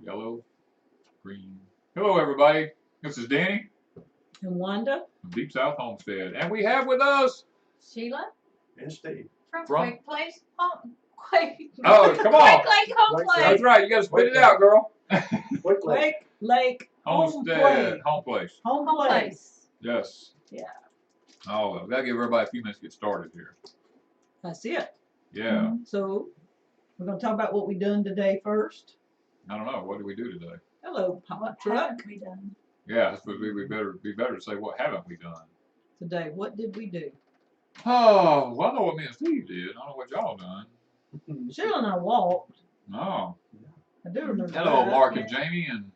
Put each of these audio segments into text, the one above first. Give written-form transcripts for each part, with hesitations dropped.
Yellow, green. Hello, everybody. This is Danny and Wanda from Deep South Homestead, and we have with us Sheila and Steve from Quake Lake Quake. Oh, come on! Quake Lake Homeplace. That's right. You got to spit it out, girl. Quake Lake Homestead. Homeplace. Homeplace. Yes. Yeah. Oh, we gotta give everybody a few minutes to get started here. That's it. Yeah. So we're gonna talk about what we done today first. I don't know. What did we do today? Hello, pop What truck. haven't we done? Yeah, this would be better to say what haven't we done. Today, what did we do? Oh, well, I know what me and Steve did. I don't know what y'all done. Sheila and I walked. Oh. I do remember. Hello, that. Mark and Jamie and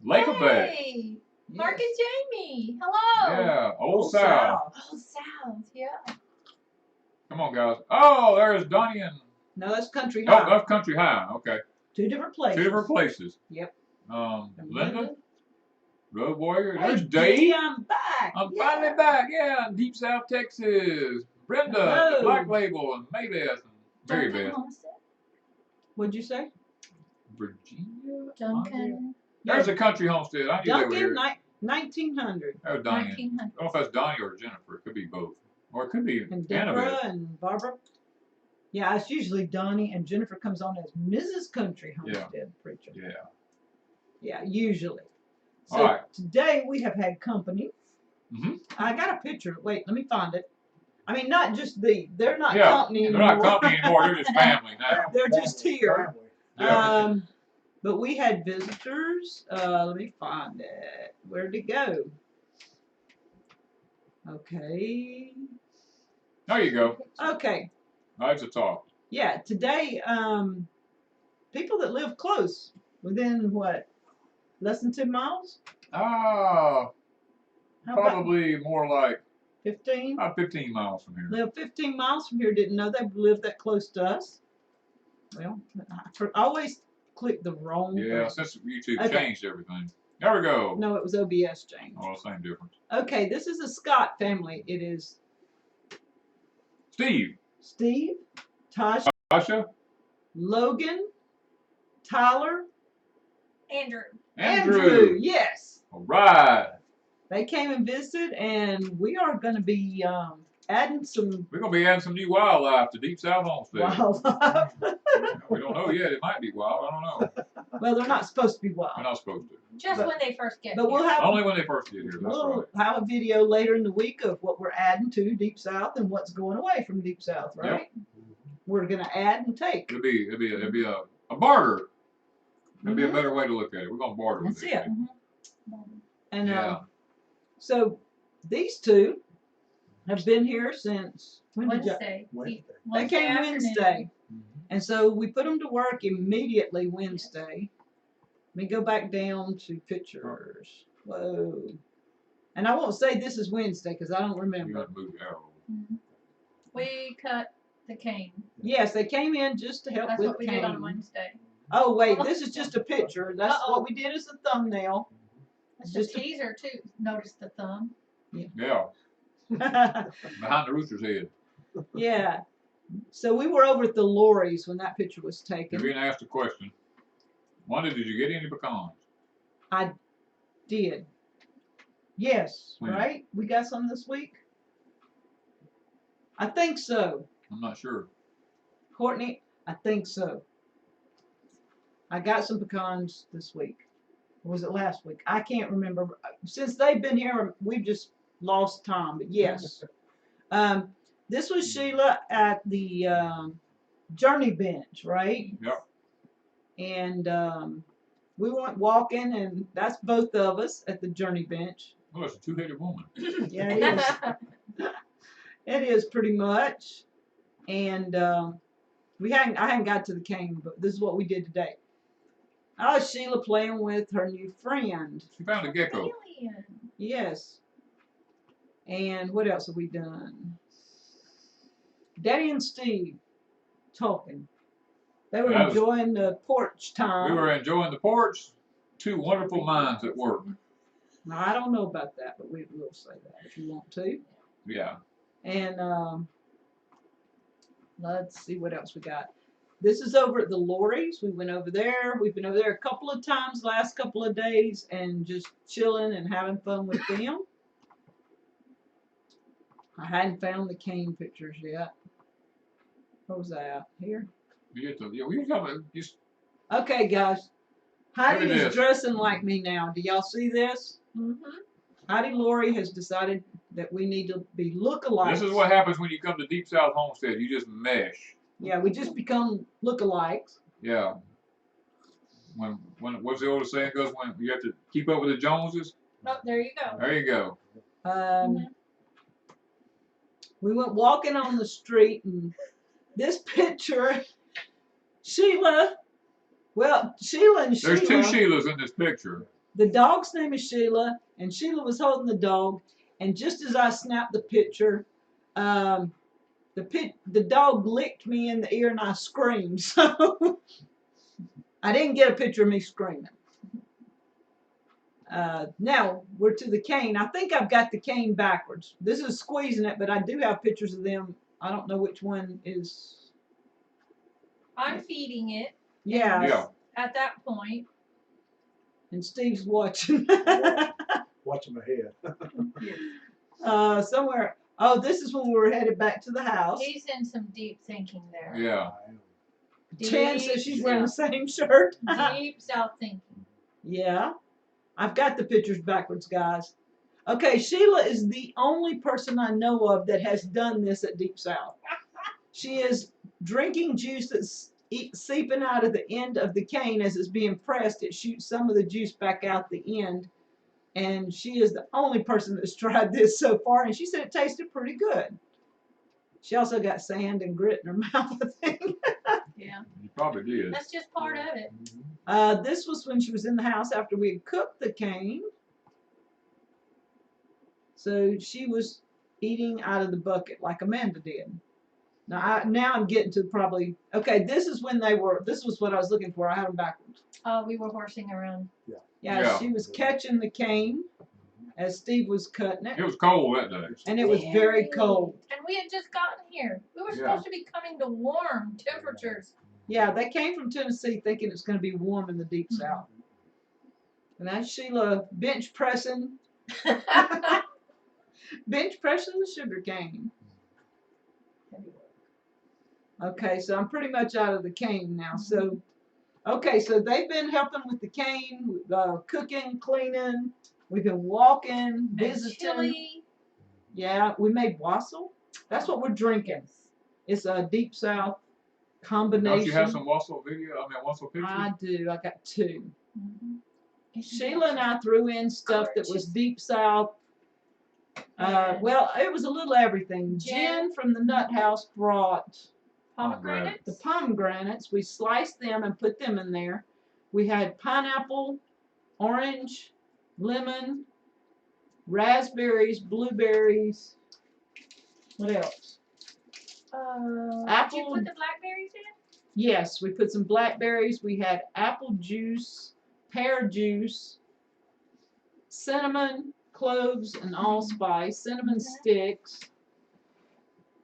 Lake Bay. Hey, Yes. Mark and Jamie. Hello. Yeah, Old Old South. Oh, South. Yeah. Come on, guys. Oh, there's Donnie and. No, that's Country Oh, High. that's Country High. Okay. Two different places. Two different places. Yep. Linda, Road Warrior. Hey, There's Dee, Dave. I'm back. I'm Yeah. finally back. Yeah, in Deep South Texas. Brenda, Hello. the Black Label, and Maybeth, and Mary Beth. What'd you say? Virginia. Duncan. There's a country homestead. I knew they were here. Duncan, 1900. That was Donnie. 1900. I don't know if that's Donnie or Jennifer. It could be both. Or it could be And Annabelle. Deborah and Barbara. Yeah, it's usually Donnie, and Jennifer comes on as Mrs. Country Homestead Preacher. Yeah. Yeah, usually. So All right. today we have had company. Mhm. I got a picture. Wait, let me find it. I mean, not just they're not Yeah, company they're anymore. not company anymore. They're just family now. They're just here. Yeah. But we had visitors. Let me find it. Where'd it go? Okay. There you go. Okay. Right to talk. Yeah, today, people that live close, within what, less than 10 miles? Ah, How about probably more like 15? about 15 miles from here. Live 15 miles from here, didn't know they lived that close to us. Well, I always click the wrong Yeah, thing. since YouTube Okay. changed everything. There we go. No, it was OBS change. Oh, same difference. Okay, this is a Scott family. It is Steve, Steve, Tasha, Tasha, Logan, Tyler, Andrew. Yes. All right. They came and visited, and we are going to be adding some We're going to be adding some new wildlife to Deep South Homestead. wildlife. We don't know yet. It might be wild. I don't know. Well, they're not supposed to be We're wild. not supposed to. Just But- when they first get But here. we'll have Only when they first get here. That's we'll right. have a video later in the week of what we're adding to Deep South and what's going away from Deep South, right? We're going to add and take. It'll be a barter. It'll be a better way to look at it. We're going to barter with That's this it. thing. And Yeah. so these two have been here since when did you? Wednesday. They came afternoon. Wednesday. And so we put them to work immediately Wednesday. Let me go back down to pictures. Whoa. And I won't say this is Wednesday because I don't You remember. got to move the arrow. Mhm. We cut the cane. Yes, they came in just to help That's with what we did on cane. Wednesday. Oh, wait, this is just a picture. That's Uh-oh. what we did as a thumbnail. That's Just just a teaser too. Notice the thumb. Yeah. Behind the rooster's head. Yeah. So we were over at the Lorries when that picture was You're taken. being asked a question. Wanda, did you get any pecans? I did. Yes, When? right? We got some this week? I think so. I'm not sure. Courtney, I think so. I got some pecans this week. Or was it last week? I can't remember. Since they've been here, we've just lost time. But yes. This was Sheila at the Journey Bench, right? Yep. And we went walking, and that's both of us at the Journey Bench. Well, it's a two-headed woman. Yeah, it is. It is pretty much. And I hadn't got to the cane, but this is what we did today. Oh, Sheila playing with her new friend. She found a gecko. Alien. Yes. And what else have we done? Daddy and Steve talking. They were That was- enjoying the porch time. We were enjoying the porch. Two wonderful minds at work. Now, I don't know about that, but we will say that if you want to. Yeah. And let's see what else we got. This is over at the Lorries. We went over there. We've been over there a couple of times last couple of days and just chilling and having fun with them. I hadn't found the cane pictures yet. What was that? Here? Yeah, we talking about just Okay, guys. Heidi Look at is this. dressing like me now. Do y'all see this? Mm-hmm. Heidi Laurie has decided that we need to be lookalikes. this is what happens when you come to Deep South Homestead. You just mesh. Yeah, we just become lookalikes. Yeah. When what's the old saying goes? When you have to keep up with the Joneses. Oh, there you go. There you go. We went walking on the street, and this picture, Sheila. Well, Sheila and Sheila. There's two Sheilas in this picture. The dog's name is Sheila, and Sheila was holding the dog. And just as I snapped the picture, the dog licked me in the ear, and I screamed. So I didn't get a picture of me screaming. Now we're to the cane. I think I've got the cane backwards. This is squeezing it, but I do have pictures of them. I don't know which one is. I'm feeding it Yeah. Yeah. at that point. And Steve's watching. Watching my head. Somewhere. Oh, this is when we were headed back to the house. He's in some deep thinking there. Yeah. Chan says she's wearing the same shirt. Deep south thinking. Yeah. I've got the pictures backwards, guys. Okay, Sheila is the only person I know of that has done this at Deep South. She is drinking juice that's seeping out of the end of the cane as it's being pressed. It shoots some of the juice back out the end. And she is the only person that's tried this so far, and she said it tasted pretty good. She also got sand and grit in her mouth, I think. Yeah. You probably did. That's just part of it. This was when she was in the house after we had cooked the cane. So she was eating out of the bucket like Amanda did. Now I'm getting to probably, okay, this is when this was what I was looking for. I had them backwards. We were horsing around. Yeah, she was catching the cane as Steve was cutting it. It was cold that day. And it was very cold. And we had just gotten here. We were Yeah. supposed to be coming to warm temperatures. Yeah, they came from Tennessee thinking it's going to be warm in the Deep South. And that's Sheila bench pressing the sugar cane. Okay, so I'm pretty much out of the cane now. So, okay, so they've been helping with the cane, cooking, cleaning. We've been walking, visiting. Chili. Yeah, we made wassail. That's what we're drinking. It's a Deep South combination. Don't you have some wassail wassail pictures? I do. I got two. Mm-hmm. Sheila and I threw in stuff that was Deep South. Well, it was a little everything. Jen from the Nut House brought Pomegranates. the pomegranates. We sliced them and put them in there. We had pineapple, orange, lemon, raspberries, blueberries. What else? Did Apple. you put the blackberries in? Yes, we put some blackberries. We had apple juice, pear juice, cinnamon, cloves, and allspice, cinnamon sticks.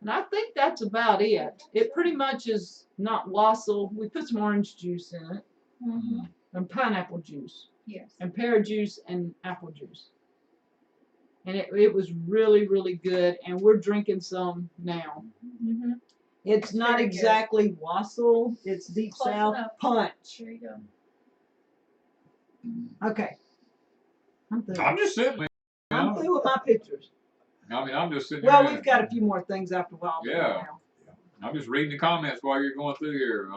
And I think that's about it. It pretty much is not wassail. We put some orange juice in it, Mm-hmm. and pineapple juice, Yes. and pear juice, and apple juice. And it was really, really good. And we're drinking some now. Mm-hmm. It's not very good. exactly wassail. It's Deep Close South enough. punch. Here you go. Okay. I'm through. I'm just sitting there. I'm through with my pictures. I'm just sitting Well, there. we've got a few more things after a while. but Yeah. now. I'm just reading the comments while you're going through here.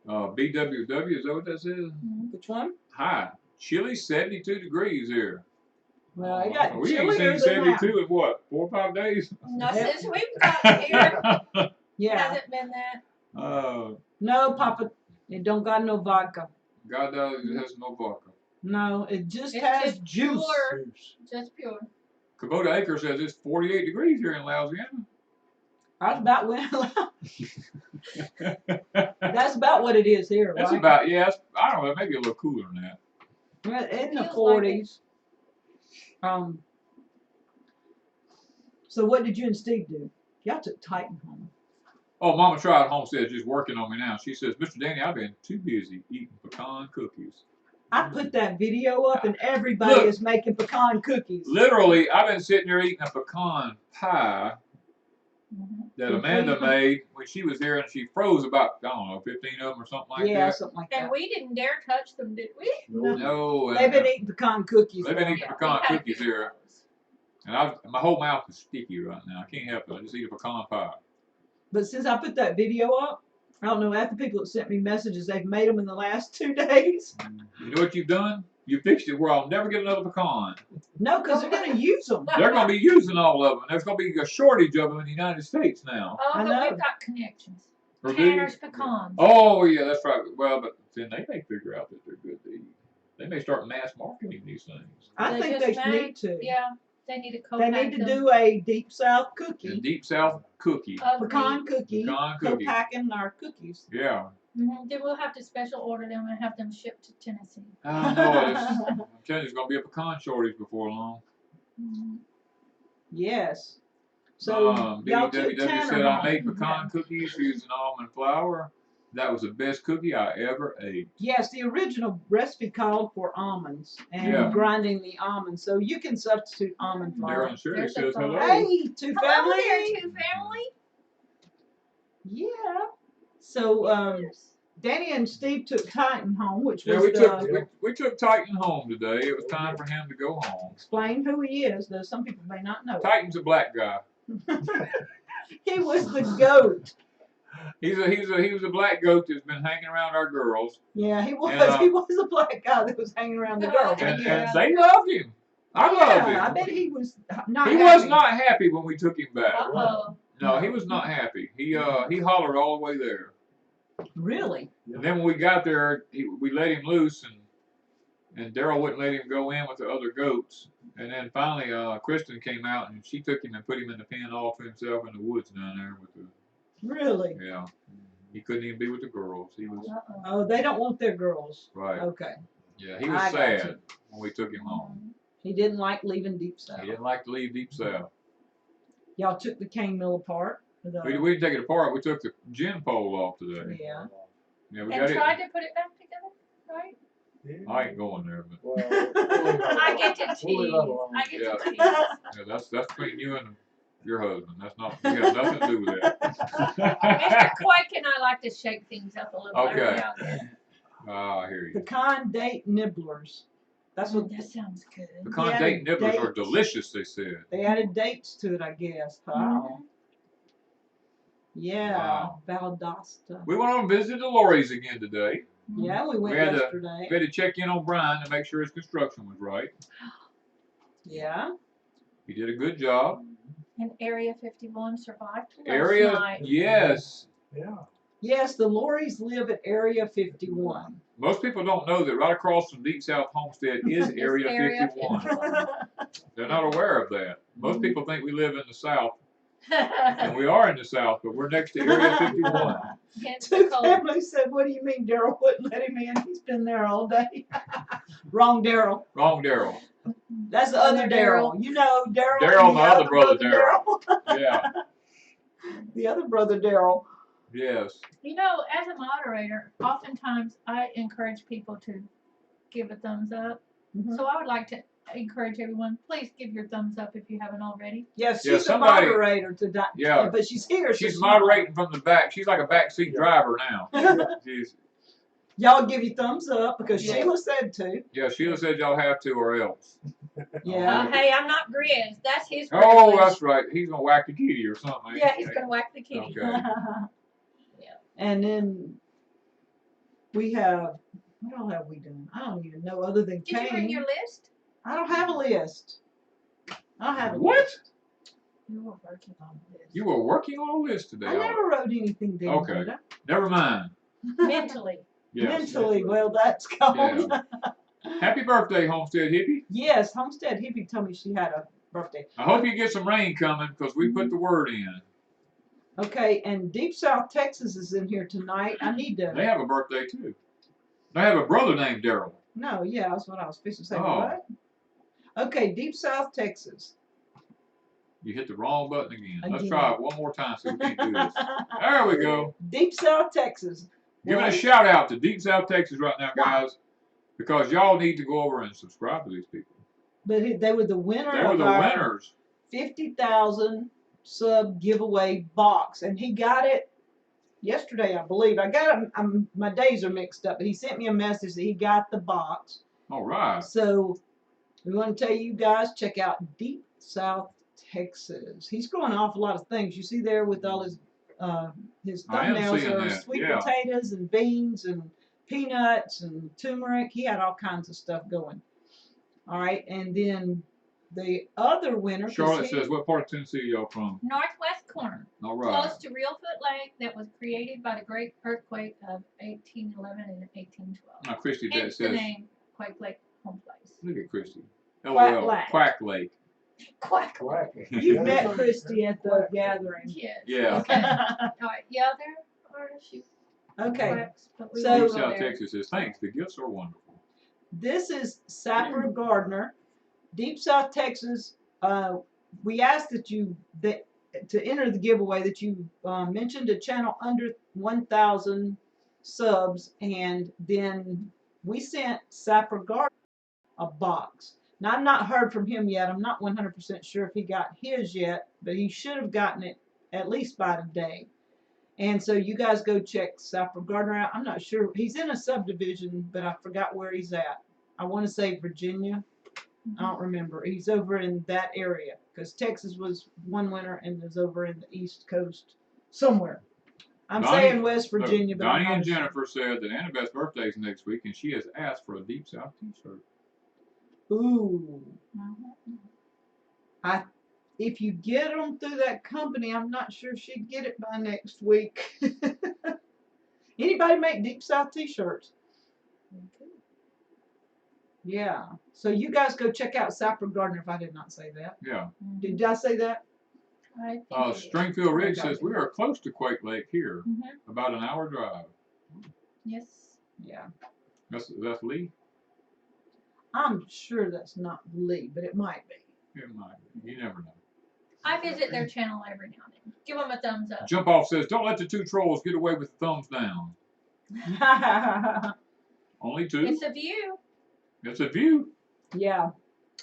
BWW, is that what that says? Which one? Hi. Chilly 72 degrees here. Well, I got we ain't chillier seen than that. 72 in what, 4 or 5 days? Not since we've gotten here. Yeah. Hasn't been that. No, Papa, it don't got no vodka. God does, it has no vodka. No, it just It's has just juice. pure. Just pure. Kubota Acre says it's 48 degrees here in Louisiana. That's about when. That's about what it is here, That's right? about, yeah, I don't know, maybe a little cooler than that. Well, in the Feels like 40s. So what did you and Steve do? Y'all took Titan home. Oh, Mama Tried Homestead is just working on me now. She says, Mr. Danny, I've been too busy eating pecan cookies. I put that video up and everybody Look. is making pecan cookies. Literally, I've been sitting here eating a pecan pie that Before Amanda you- made when she was here, and she froze about, I don't know, 15 of them or something like Yeah, that. something like And that. we didn't dare touch them, did we? No, and, They've been eating pecan cookies. They've been though. eating Yeah, pecan we had cookies to here. And my whole mouth is sticky right now. I can't help it. I just eat a pecan pie. But since I put that video up, I don't know, after people have sent me messages, they've made them in the last 2 days. You know what you've done? You fixed it where I'll never get another pecan. No, because they're going to use them. They're going to be using all of them. There's going to be a shortage of them in the United States now. Oh, I but know. we've got connections. Or do you? Tanner's pecans. Oh, yeah, that's right. Well, but then they may figure out that they're good to eat. They may start mass marketing these things. I They think just they made- need to. Yeah, they need to They co-pack need to them. do a Deep South A cookie, deep South cookie. pecan cookie, Pecan cookie. co-packing our cookies. Yeah. Then we'll have to special order them and have them shipped to Tennessee. I know it. I'm telling you, there's going to be a pecan shortage before long. Mhm. Yes. So y'all took BWW Tanner said I home. made pecan cookies using almond flour. That was the best cookie I ever ate. Yes, the original recipe called for almonds and Yeah. grinding the almonds, so you can substitute almond flour. Darren Shirley There's a says thought. hello. Hey, two Hello there, family. two family. Yeah. So Yes. Danny and Steve took Titan home, which Yeah, was we took Titan home today. It was time for him to go home. explain who he is, though some people may not know. Titan's a black guy. He was the goat. He was a black goat that's been hanging around our girls, Yeah, he was. Yeah. He was a black guy that was hanging around the girls. I and guess. they loved him. I loved him. I bet he was not. He happy. was not happy when we took him back. Uh-oh. No, he was not happy. He hollered all the way there. Really. And then when we got there, we let him loose, and Daryl wouldn't let him go in with the other goats. And then finally, Kristen came out and she took him and put him in the pen all to himself in the woods down there with the. Really. Yeah. He couldn't even be with the girls. He was Uh-oh. Oh, they don't want their girls. right. Okay. Yeah, he was I got sad you. when we took him home. He didn't like leaving Deep South. He didn't like to leave Deep South. Y'all took the cane mill apart. The- We didn't take it apart. We took the gin pole off today. yeah. Yeah, we And got tried it. to put it back together, right? I ain't going there, but Well, I get to tease. We'll leave that alone. I get Yeah. to tease. yeah, that's between you and your husband. That's not. We have nothing to do with that. Mr. Quake and I like to shake things up a little Okay. every now and then. I hear you. Pecan date nibblers. That's what That sounds good. Pecan Yeah, date nibblers are dates. delicious, they said. they added dates to it, I guess. Wow. Yeah. Wow. Valdosta. We went on and visited the Lorries again today. Yeah, we went We had to- yesterday. We had to check in on Brian to make sure his construction was right. Yeah. He did a good job. And Area 51 survived last Area, night. yes. Yeah. Yes, the Lorries live at Area 51. Most people don't know that right across from Deep South Homestead is It's Area Area 51. 51. They're not aware of that. Most Mm-hmm. people think we live in the South, and we are in the South, but we're next to Area 51. Hence the Two cold. families said, "What do you mean Daryl wouldn't let him in? He's been there all day." Wrong Daryl. Wrong, Daryl. That's the other Other Daryl. You know Daryl. Daryl, and the my other brother Daryl. Daryl. Yeah, The other brother Daryl. yes. You know, as a moderator, oftentimes I encourage people to give a thumbs up. Mhm. So I would like to encourage everyone, please give your thumbs up if you haven't already. Yes, Yeah, she's somebody- the moderator today. Yeah. But she's here. so She's moderating from the back. She's like a backseat driver now. She's, Y'all give you thumbs up because Yeah. Sheila said to. yeah, Sheila said y'all have to or else. Yeah. Hey, I'm not Grizz. That's his Oh, privilege. that's right. He's gonna whack the kitty or something. ain't Yeah, he? he's going to whack the kitty. Okay. And then we have, what all have we done? I don't even know other than Did you bring Kane. your list? I don't have a list. I don't have a What? list. You were working on this. You were working on a list today. I never wrote anything down. Okay. did I? Never mind. Mentally. Yes. Mentally, well, that's gone. Yeah. Happy birthday, Homestead Hippie. Yes, Homestead Hippie told me she had a birthday. I hope you get some rain coming because we put the word in. Okay, and Deep South Texas is in here tonight. I need They to. have a birthday too. They have a brother named Daryl. No, yeah, that's what I was fixing to say. Oh. What? Okay, Deep South Texas. You hit the wrong button again. Let's Again. try it one more time so we can do this. There we go. Deep South Texas. Giving a Well, shout out to Deep South Texas right now, Why? guys, because y'all need to go over and subscribe to these people. But they were the winner They were of the our winners. 50,000 sub giveaway box, and he got it yesterday, I believe. I got it. My days are mixed up, but he sent me a message that he got the box. All right. So we want to tell you guys, check out Deep South Texas. He's growing an awful lot of things. You see there with all his I am thumbnails seeing are that, sweet yeah. potatoes and beans and peanuts and turmeric. He had all kinds of stuff going. All right, and then the other winner. 'cause Charlotte he- says, what part of Tennessee are y'all from? Northwest corner, All right. close to Reelfoot Lake, that was created by the great earthquake of 1811 and 1812. Now, Christy Hence the says, name Quake Lake Homeplace. look at Christy. Quack LOL. Lake. Quack Lake. Quack. Quack. You Yeah, met that's Christy at the Quack. gathering. Yes. Yeah. Okay. All right. Yeah, there are a few Okay, quacks, but we So- won't Deep go South there. Texas says, thanks. The gifts are wonderful. this is Sapper Gardner, Deep South Texas. We asked that to enter the giveaway that you mentioned a channel under 1,000 subs, and then we sent Sapper Gardner a box. Now I've not heard from him yet. I'm not 100% sure if he got his yet, but he should have gotten it at least by today. And so you guys go check Sapper Gardner out. I'm not sure. He's in a subdivision, but I forgot where he's at. I want to say Virginia. I don't remember. He's over in that area because Texas was one winner and is over in the East Coast somewhere. I'm Donnie- saying West Virginia, Look, but I'm Donnie not and sure. Jennifer said that Annabeth's birthday is next week, and she has asked for a Deep South t-shirt. Ooh. Mhm. If you get them through that company, I'm not sure she'd get it by next week. Anybody make Deep South t-shirts? Yeah. So you guys go check out Sapper Gardner if I did not say that. Yeah. Did I say that? I think it is. Stringfield Ridge Okay. says, we are close to Quake Lake here. Mhm. About an hour drive. Yes. Yeah. That's Lee? I'm sure that's not Lee, but it might be. It might be. You never know. I visit their channel every now and then. Give them a thumbs up. Jump Off says, don't let the two trolls get away with the thumbs down. Only two? It's a view. It's a view. Yeah.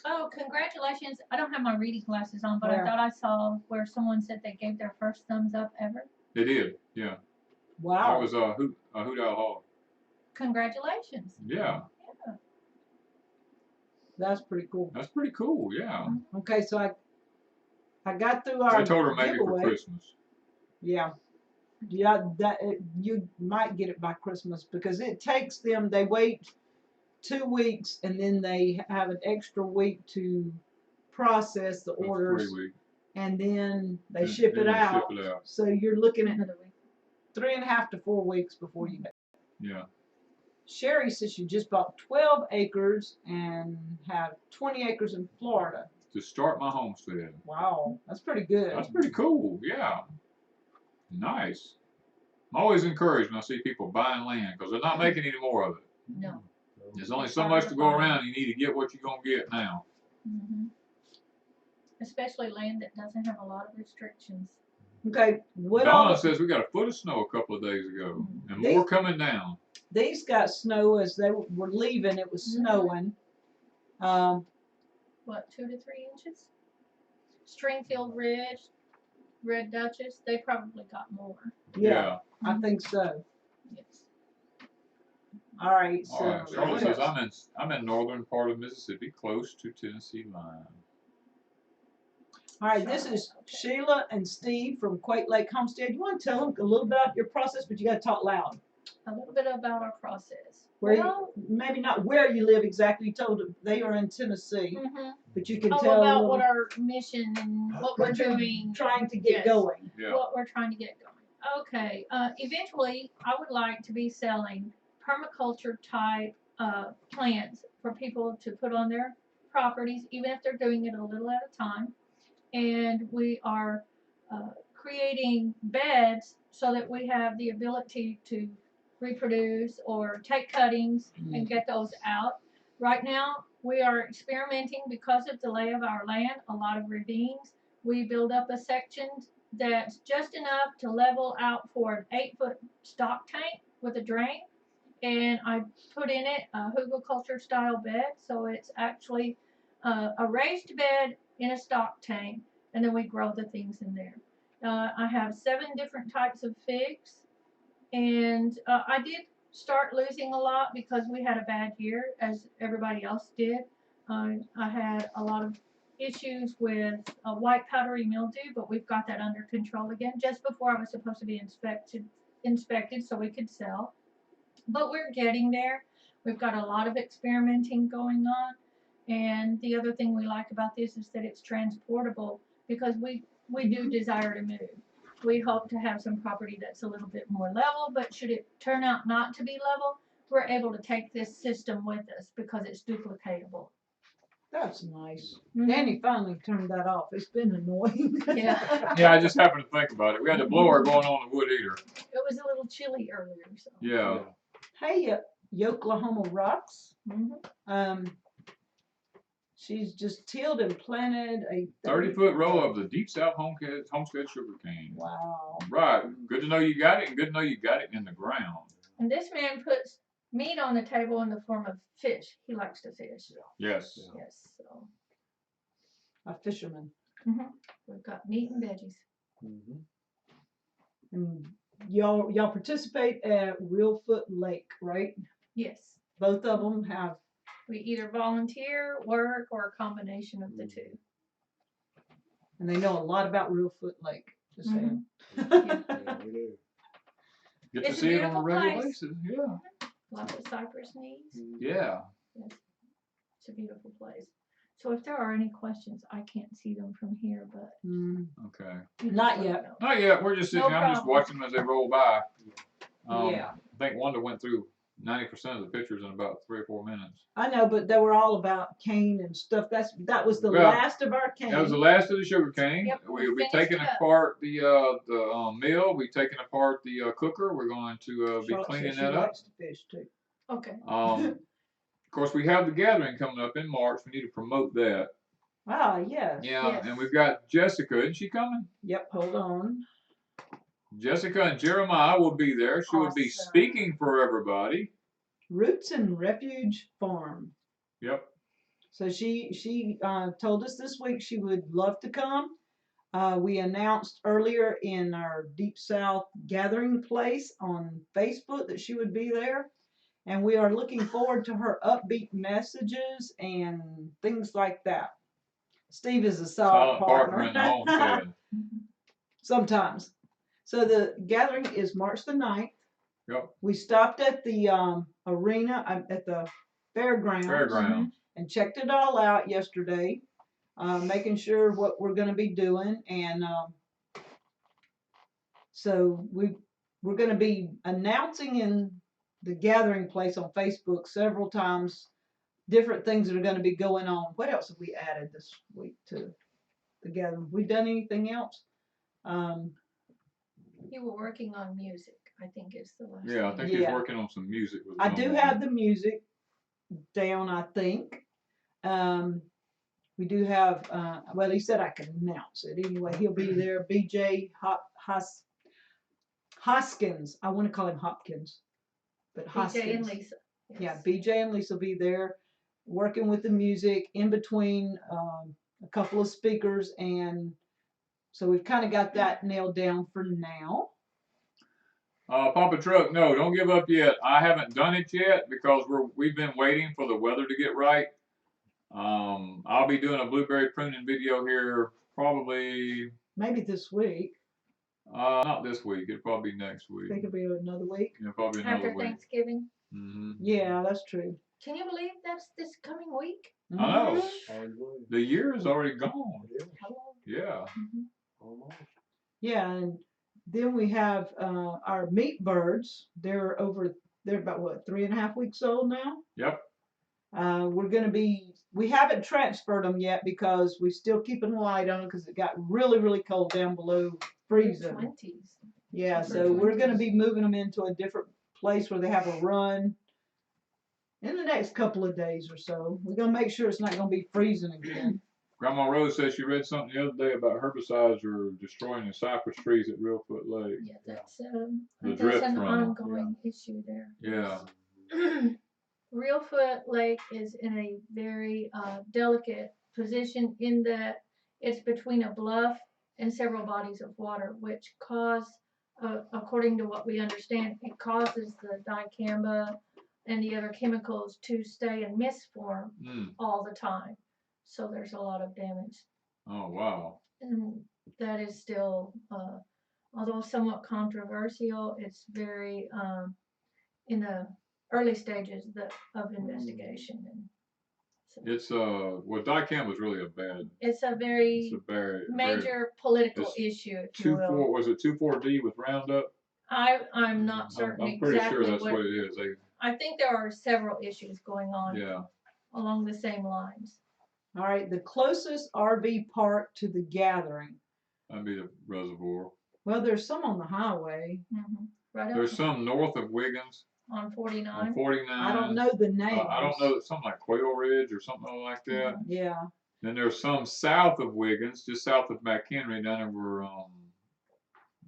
Oh, congratulations. I don't have my reading glasses on, but Where? I thought I saw where someone said they gave their first thumbs up ever. They did, yeah. Wow. That was Hoot Owl Hall. Congratulations. Yeah, Yeah. That's pretty cool. that's pretty cool, yeah. Okay, so I got through our I told her maybe giveaway. for Christmas. Yeah. Yeah, you might get it by Christmas because it takes them, they wait 2 weeks and then they have an extra week to process the That's orders 3 weeks. and then they And ship then it they out. Ship it out, So you're looking at Another week. 3.5 to 4 weeks before you get it. yeah. Sherry says she just bought 12 acres and have 20 acres in Florida. To start my homestead. Wow, that's pretty good. That's pretty cool, yeah. Nice. I'm always encouraged when I see people buying land because they're not making any more of it. No. There's only so much to go around. You need to get what you're going to get now. Mm-hmm. Especially land that doesn't have a lot of restrictions. Okay, what Donna all says we got a foot of snow a couple of days ago and These- more coming down. these got snow as they were leaving. It was snowing. What, 2 to 3 inches? Stringfield Ridge, Red Duchess, they probably got more. Yeah, I think so. Yes. All right, so All right. Charlotte what says else? I'm in northern part of Mississippi, close to Tennessee line. All right, this is Sheila and Steve from Quake Lake Homestead. You want to tell them a little about your process, but you got to talk loud. A little bit about our process. Where Well, maybe not where you live exactly. You told them they are in Tennessee, mhm. but you can Oh, tell a about little what our mission and what we're what you're doing. trying to get Yes. going. Yeah. What we're trying to get going. Okay. Eventually, I would like to be selling permaculture type plants for people to put on their properties, even if they're doing it a little at a time. And we are creating beds so that we have the ability to reproduce or take cuttings and get those out. Right now, we are experimenting because of the lay of our land, a lot of ravines. We build up a section that's just enough to level out for an 8-foot stock tank with a drain. And I put in it a hugelculture style bed, so it's actually a raised bed in a stock tank, and then we grow the things in there. I have 7 different types of figs, and I did start losing a lot because we had a bad year, as everybody else did. I had a lot of issues with white powdery mildew, but we've got that under control again. Just before I was supposed to be inspected so we could sell. But we're getting there. We've got a lot of experimenting going on. And the other thing we like about this is that it's transportable because we do desire to move. We hope to have some property that's a little bit more level, but should it turn out not to be level, we're able to take this system with us because it's duplicatable. That's nice. Mhm. Danny finally turned that off. It's been annoying. Yeah. Yeah, I just happened to think about it. We had the blower going on the wood heater. It was a little chilly earlier, so. Yeah. Hey, Yoklahoma Rocks. Mm-hmm. She's just tilled and planted a 30-foot row of the Deep South Homestead sugar cane. Wow. Right. Good to know you got it, and good to know you got it in the ground. And this man puts meat on the table in the form of fish. He likes to fish. Yes. Yes. So A fisherman. we've got meat and veggies. And y'all participate at Reelfoot Lake, right? Yes. Both of them have. We either volunteer, work, or a combination of the two. And they know a lot about Reelfoot Lake. Just saying. Yeah. Yeah, we do. Get to It's a see it on a beautiful regular place. basis. Yeah. Lots of cypress knees. Yeah. Yes. It's a beautiful place. So if there are any questions, I can't see them from here, but Okay. you Not just let yet. me know. Not yet. We're just sitting. No I'm just problem. watching them as they roll by. Yeah. I think Wanda went through 90% of the pictures in about 3 or 4 minutes. I know, but they were all about cane and stuff. That was the Well, last of our cane. That was the last of the sugar cane. Yep, we We'll be finished taking it up. apart the mill. We're taking apart the cooker. We're going to be Charlotte cleaning said she that up. likes to fish too. Okay. Of course, we have the gathering coming up in March. We need to promote that. Ah, yes. Yeah, Yes. and we've got Jessica. Isn't she coming? Yep, hold on. Jessica and Jeremiah will be there. She will be Awesome. speaking for everybody. Roots and Refuge Farm. Yep. So she told us this week she would love to come. We announced earlier in our Deep South gathering place on Facebook that she would be there. And we are looking forward to her upbeat messages and things like that. Steve is a solid partner. in the homestead. Sometimes. So the gathering is March the 9th. Yep. We stopped at the arena, at the fairgrounds. And checked it all out yesterday, making sure what we're going to be doing. And so we're going to be announcing in the gathering place on Facebook several times different things that are going to be going on. What else have we added this week to the gathering? We done anything else? You were working on music, I think is the last Yeah, I thing. think he's working on some music. With I do have the music down, I think. We do have, well, he said I can announce it. Anyway, he'll be there. BJ Hoskins. I want to call him Hopkins, but Hoskins. BJ and Lisa. Yes. Yeah, BJ and Lisa will be there working with the music in between a couple of speakers. And so we've kind of got that nailed down for now. Papa Truck, no, don't give up yet. I haven't done it yet because we've been waiting for the weather to get right. I'll be doing a blueberry pruning video here probably. Maybe this week. Not this week. It'll probably be next week. I think it'll be another week. Yeah, probably another After week. Thanksgiving. Yeah, that's true. Can you believe that's this coming week? I know. Hallelujah. The year is already gone. Yeah, Hello. Yeah. almost. Yeah, and then we have our meat birds. They're about what, 3.5 weeks old now? Yep. We haven't transferred them yet because we're still keeping a light on them because it got really, really cold down below freezing. 20s. Yeah, Upper so we're going to 20s. be moving them into a different place where they have a run in the next couple of days or so. We're going to make sure it's not going to be freezing again. Grandma Rose says she read something the other day about herbicides are destroying the cypress trees at Reelfoot Lake. Yeah, that's The that's drift an from 'em, ongoing issue there. Yeah. Reelfoot Lake is in a very delicate position in that it's between a bluff and several bodies of water, which cause, according to what we understand, it causes the dicamba and the other chemicals to stay in mist form all the time. So there's a lot of damage. Oh, wow. And that is still, although somewhat controversial, it's very in the early stages of investigation. And so It's well, dicamba was really a bad. it's a It's very a very major political it's issue, if you will. 2,4 was it 2,4-D with Roundup? I'm not certain I'm pretty exactly sure that's what it is. I think there are several issues going on Yeah. along the same lines. All right, the closest RV park to the gathering. That'd be the reservoir. Well, there's some on the highway. Right There's up some north of Wiggins on on 49. 49. I don't know the names. I don't know, something like Quail Ridge or something like that. Yeah. Then there's some south of Wiggins, just south of McHenry, down there where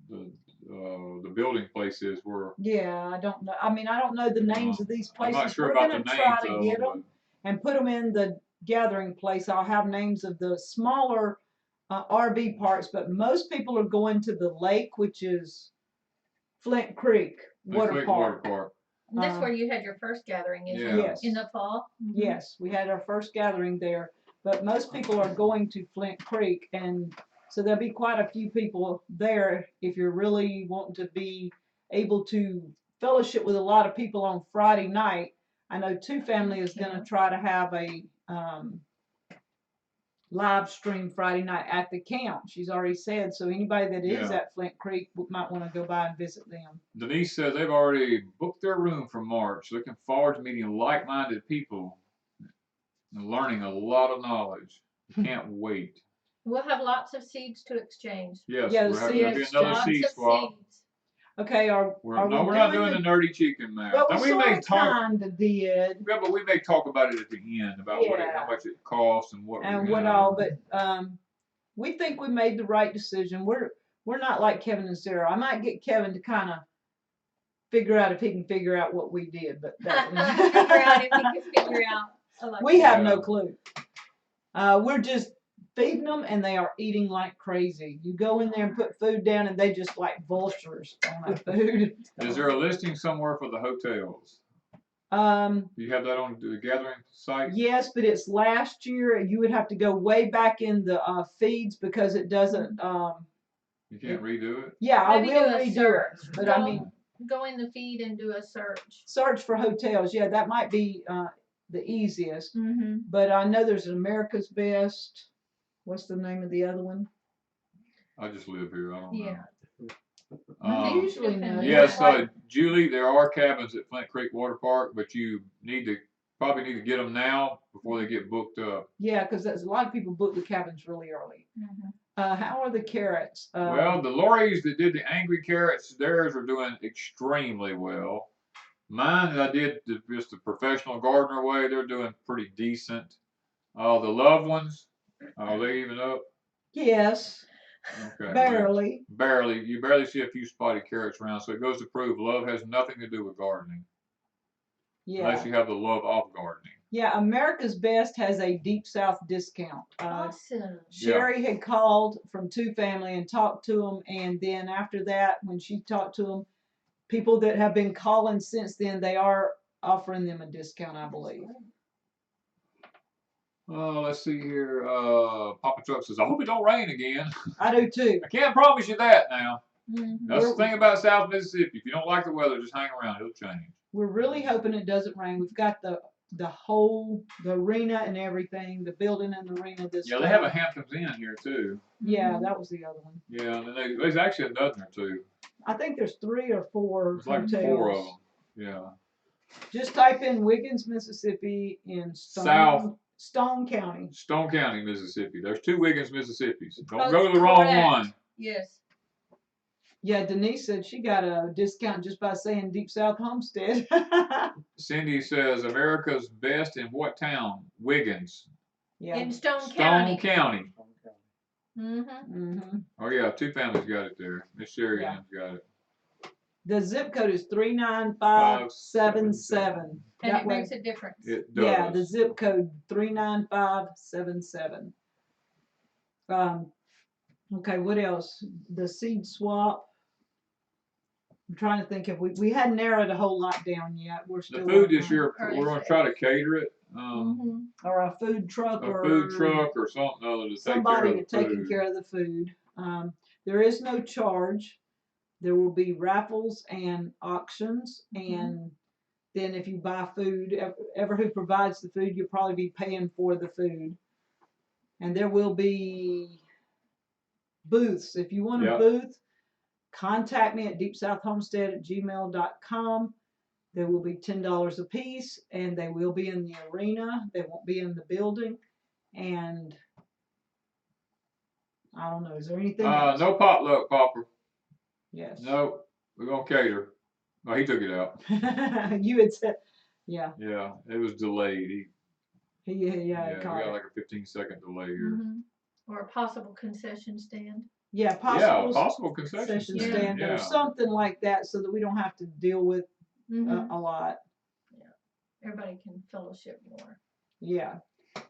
the building place is. Where Yeah, I don't know. I mean, I don't know the names of these I'm places. not sure We're about gonna the try names to of get them. them and put them in the gathering place. I'll have names of the smaller RV parks, but most people are going to the lake, which is Flint Creek Water Park. That's where you had your first gathering, isn't Yeah. it? Yes. In the fall? Yes, we had our first gathering there, but most people are going to Flint Creek, and so there'll be quite a few people there if you're really wanting to be able to fellowship with a lot of people on Friday night. I know Two Family is going to try to have a live stream Friday night at the camp. She's already said, so anybody that is at Flint Creek might want to go by and visit them. Denise says they've already booked their room for March. Looking forward to meeting like-minded people and learning a lot of knowledge. Can't wait. We'll have lots of seeds to exchange. Yes, Yeah, we're having to be seeds, another Lots seed of swap. seeds. Okay, We're not doing the nerdy chicken math. Well, Now, we may sort of talk. kind of did. Yeah, but we may talk about it at the end about how much it costs and what. And what all, but we think we made the right decision. We're not like Kevin and Sarah. I might get Kevin to kind of figure out if he can figure out what we did, but Figure out if he can figure out. we have no clue. We're just feeding them, and they are eating like crazy. You go in there and put food down, and they just like vultures on that food. Is there a listing somewhere for the hotels? Do you have that on the gathering site? Yes, but it's last year, and you would have to go way back in the feeds because it doesn't. You can't redo it? Yeah, Maybe I will do a redo it, but I mean, go in the feed and do a search. search for hotels. Yeah, that might be the easiest. But I know there's an America's Best. What's the name of the other one? I just live here. I don't know. I usually know. Yes, Julie, there are cabins at Flint Creek Water Park, but you probably need to get them now before they get booked up. Yeah, because a lot of people book the cabins really early. How are the carrots? Well, the lorries that did the Angry Carrots, theirs are doing extremely well. Mine that I did just the professional gardener way, they're doing pretty decent. The loved ones, are they even up? Yes. Okay. Barely. Barely. You barely see a few spotted carrots around, so it goes to prove love has nothing to do with gardening. Yeah. Unless you have the love of gardening. Yeah, America's Best has a Deep South discount. Awesome. Sherry had called from Two Family and talked to them, and then after that, when she talked to them, people that have been calling since then, they are offering them a discount, I believe. Let's see here. Papa Chuck says, I hope it don't rain again. I do too. I can't promise you that now. That's the thing about South Mississippi. If you don't like the weather, just hang around. It'll change. We're really hoping it doesn't rain. We've got the arena and everything, the building and the arena. Yeah, they have a Hamptons Inn here too. Yeah, that was the other one. Yeah, and then there's actually a dozen or two. I think there's 3 or 4 It's like hotels. 4 of them. Yeah. Just type in Wiggins, Mississippi in Stone County. Stone County, Mississippi. There's 2 Wiggins, Mississippis. Don't go to the wrong one. Yes. Yeah, Denise said she got a discount just by saying Deep South Homestead. Cindy says, America's Best in what town? Wiggins. Yeah. in Stone Stone County. County. Mm-hmm. Oh yeah, 2 families got it there. Miss Sherry Yeah. and them's got it. The zip code is 39577. And That it way, makes a difference. It does. yeah, the zip code 39577. Okay, what else? The seed swap. I'm trying to think if we hadn't narrowed a whole lot down yet. We're The still food working this on it. year, we're gonna try to cater it. Or a food truck, A food truck or something other to take care somebody of the taking food. care of the food. There is no charge. There will be raffles and auctions, and then if you buy food, ever who provides the food, you'll probably be paying for the food. And there will be booths. If you want a booth, contact me at deepsouthhomestead@gmail.com. There will be $10 a piece, and they will be in the arena. They won't be in the building. And I don't know. Is there anything else? No potluck, Popper. Yes. No, we're gonna cater. Oh, he took it out. You had said, yeah. Yeah, it was delayed. Yeah, We got caught like a 15-second delay here. Or a possible concession stand. Yeah, possible concession stand or yeah. something like that, so that we don't have to deal with a lot. Yeah, everybody can fellowship more. Yeah,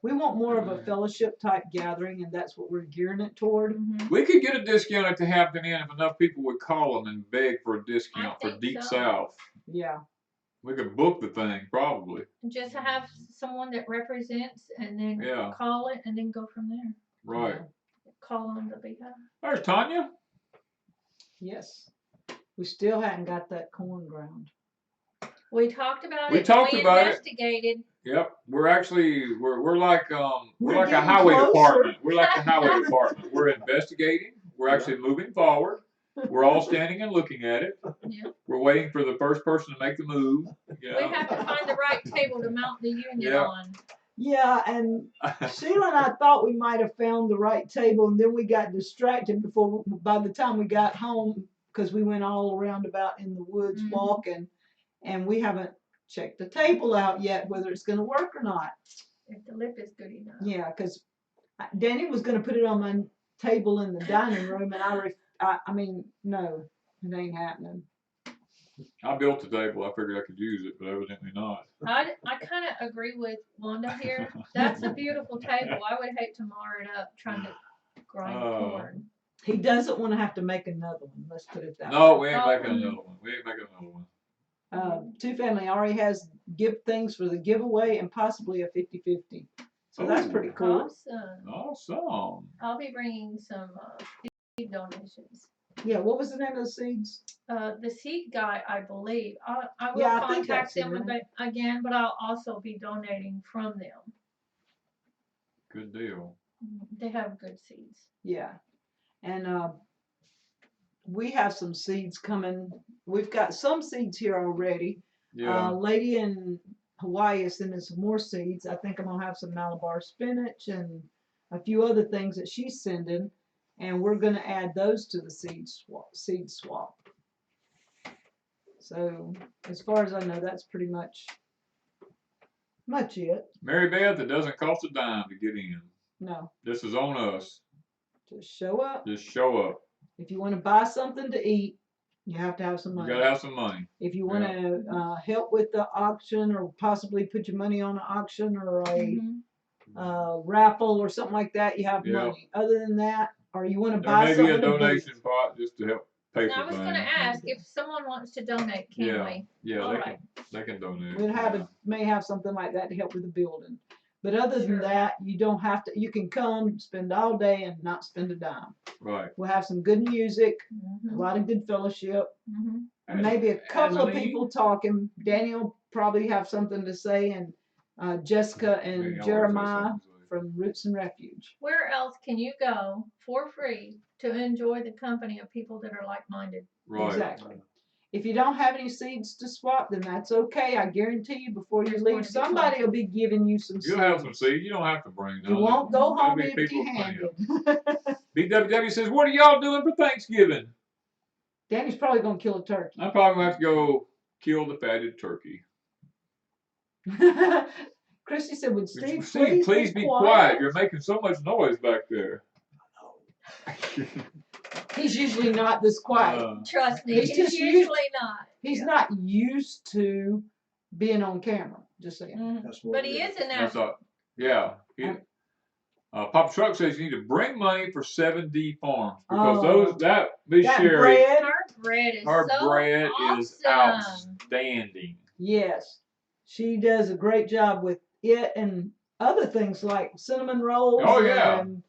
we want more of a fellowship type gathering, and that's what we're gearing it toward. We could get a discount at the Hampton Inn if enough people would call them and beg for a discount for Deep South. Yeah. We could book the thing, probably. Just have someone that represents, and then call it, and then go from there. Right. Yeah. Call on the behalf. There's Tanya. Yes. We still hadn't got that corn ground. We talked about it. We talked about investigated. Yep. We're actually we're like We're like a getting highway closer. department. We're like the highway department. We're investigating. We're actually moving forward. We're all standing and looking at it. Yeah. We're waiting for the first person to make the move. You know? We have to find the right table to mount the union on. Yeah, and Sheila and I thought we might have found the right table, and then we got distracted by the time we got home, because we went all around about in the woods walking, and we haven't checked the table out yet, whether it's going to work or not. If the lip is good enough. Yeah, because Danny was going to put it on my table in the dining room, and I mean, no, it ain't happening. I built the table. I figured I could use it, but evidently not. I kind of agree with Wanda here. That's a beautiful table. I would hate to mar it up trying to grind corn. He doesn't want to have to make another one. Let's put it that way. No, we ain't making another one. We ain't making another one. Two Family already has things for the giveaway and possibly a 50-50. So that's pretty cool. Awesome. I'll be bringing some seed donations. Yeah, what was the name of the seeds? The seed guy, I believe. I will Yeah, I think contact that's them again, but I'll also be donating from them. Good deal. They have good seeds. Yeah, and we have some seeds coming. We've got some seeds here already. Yeah. Lady in Hawaii is sending some more seeds. I think I'm gonna have some Malabar spinach and a few other things that she's sending, and we're gonna add those to the seed swap. So as far as I know, that's pretty much it. Mary Beth, it doesn't cost a dime to get in. No. This is on us. Just show up. Just show up. If you want to buy something to eat, you have to have some money. You gotta have some money. If you want to help with the auction, or possibly put your money on an auction or a raffle or something like that, you have money. Other than that, or you want to buy something. There may be a donation pot just to help pay for I was going to ask if someone wants to donate, can we? Yeah, they can donate. We may have something like that to help with the building. But other than that, you don't have to. You can come, spend all day, and not spend a dime. Right. We'll have some good music, a lot of good fellowship, and maybe a couple of people talking. Danny will probably have something to say, and Jessica and Jeremiah from Roots and Refuge. Where else can you go for free to enjoy the company of people that are like-minded? Right. Exactly. If you don't have any seeds to swap, then that's okay. I guarantee you, before you leave, somebody will be giving you some seeds. You'll have some seeds. You don't have to bring them. You won't go home empty-handed. BWW says, "What are y'all doing for Thanksgiving?" Danny's probably going to kill a turkey. I'm probably going to have to go kill the fatted turkey. Christy said, would Steve Steve, please be quiet. You're making so much noise back there. He's usually not this quiet. Trust me, He's he's just usually not. He's not used to being on camera, just saying. Mhm. That's what But it he is. is an That's actor. yeah. Papa Truck says you need to bring money for 7D Farms because Miss That Sherry, bread. Her bread is is awesome. outstanding. Yes. She does a great job with it and other things like cinnamon rolls. Oh, yeah. And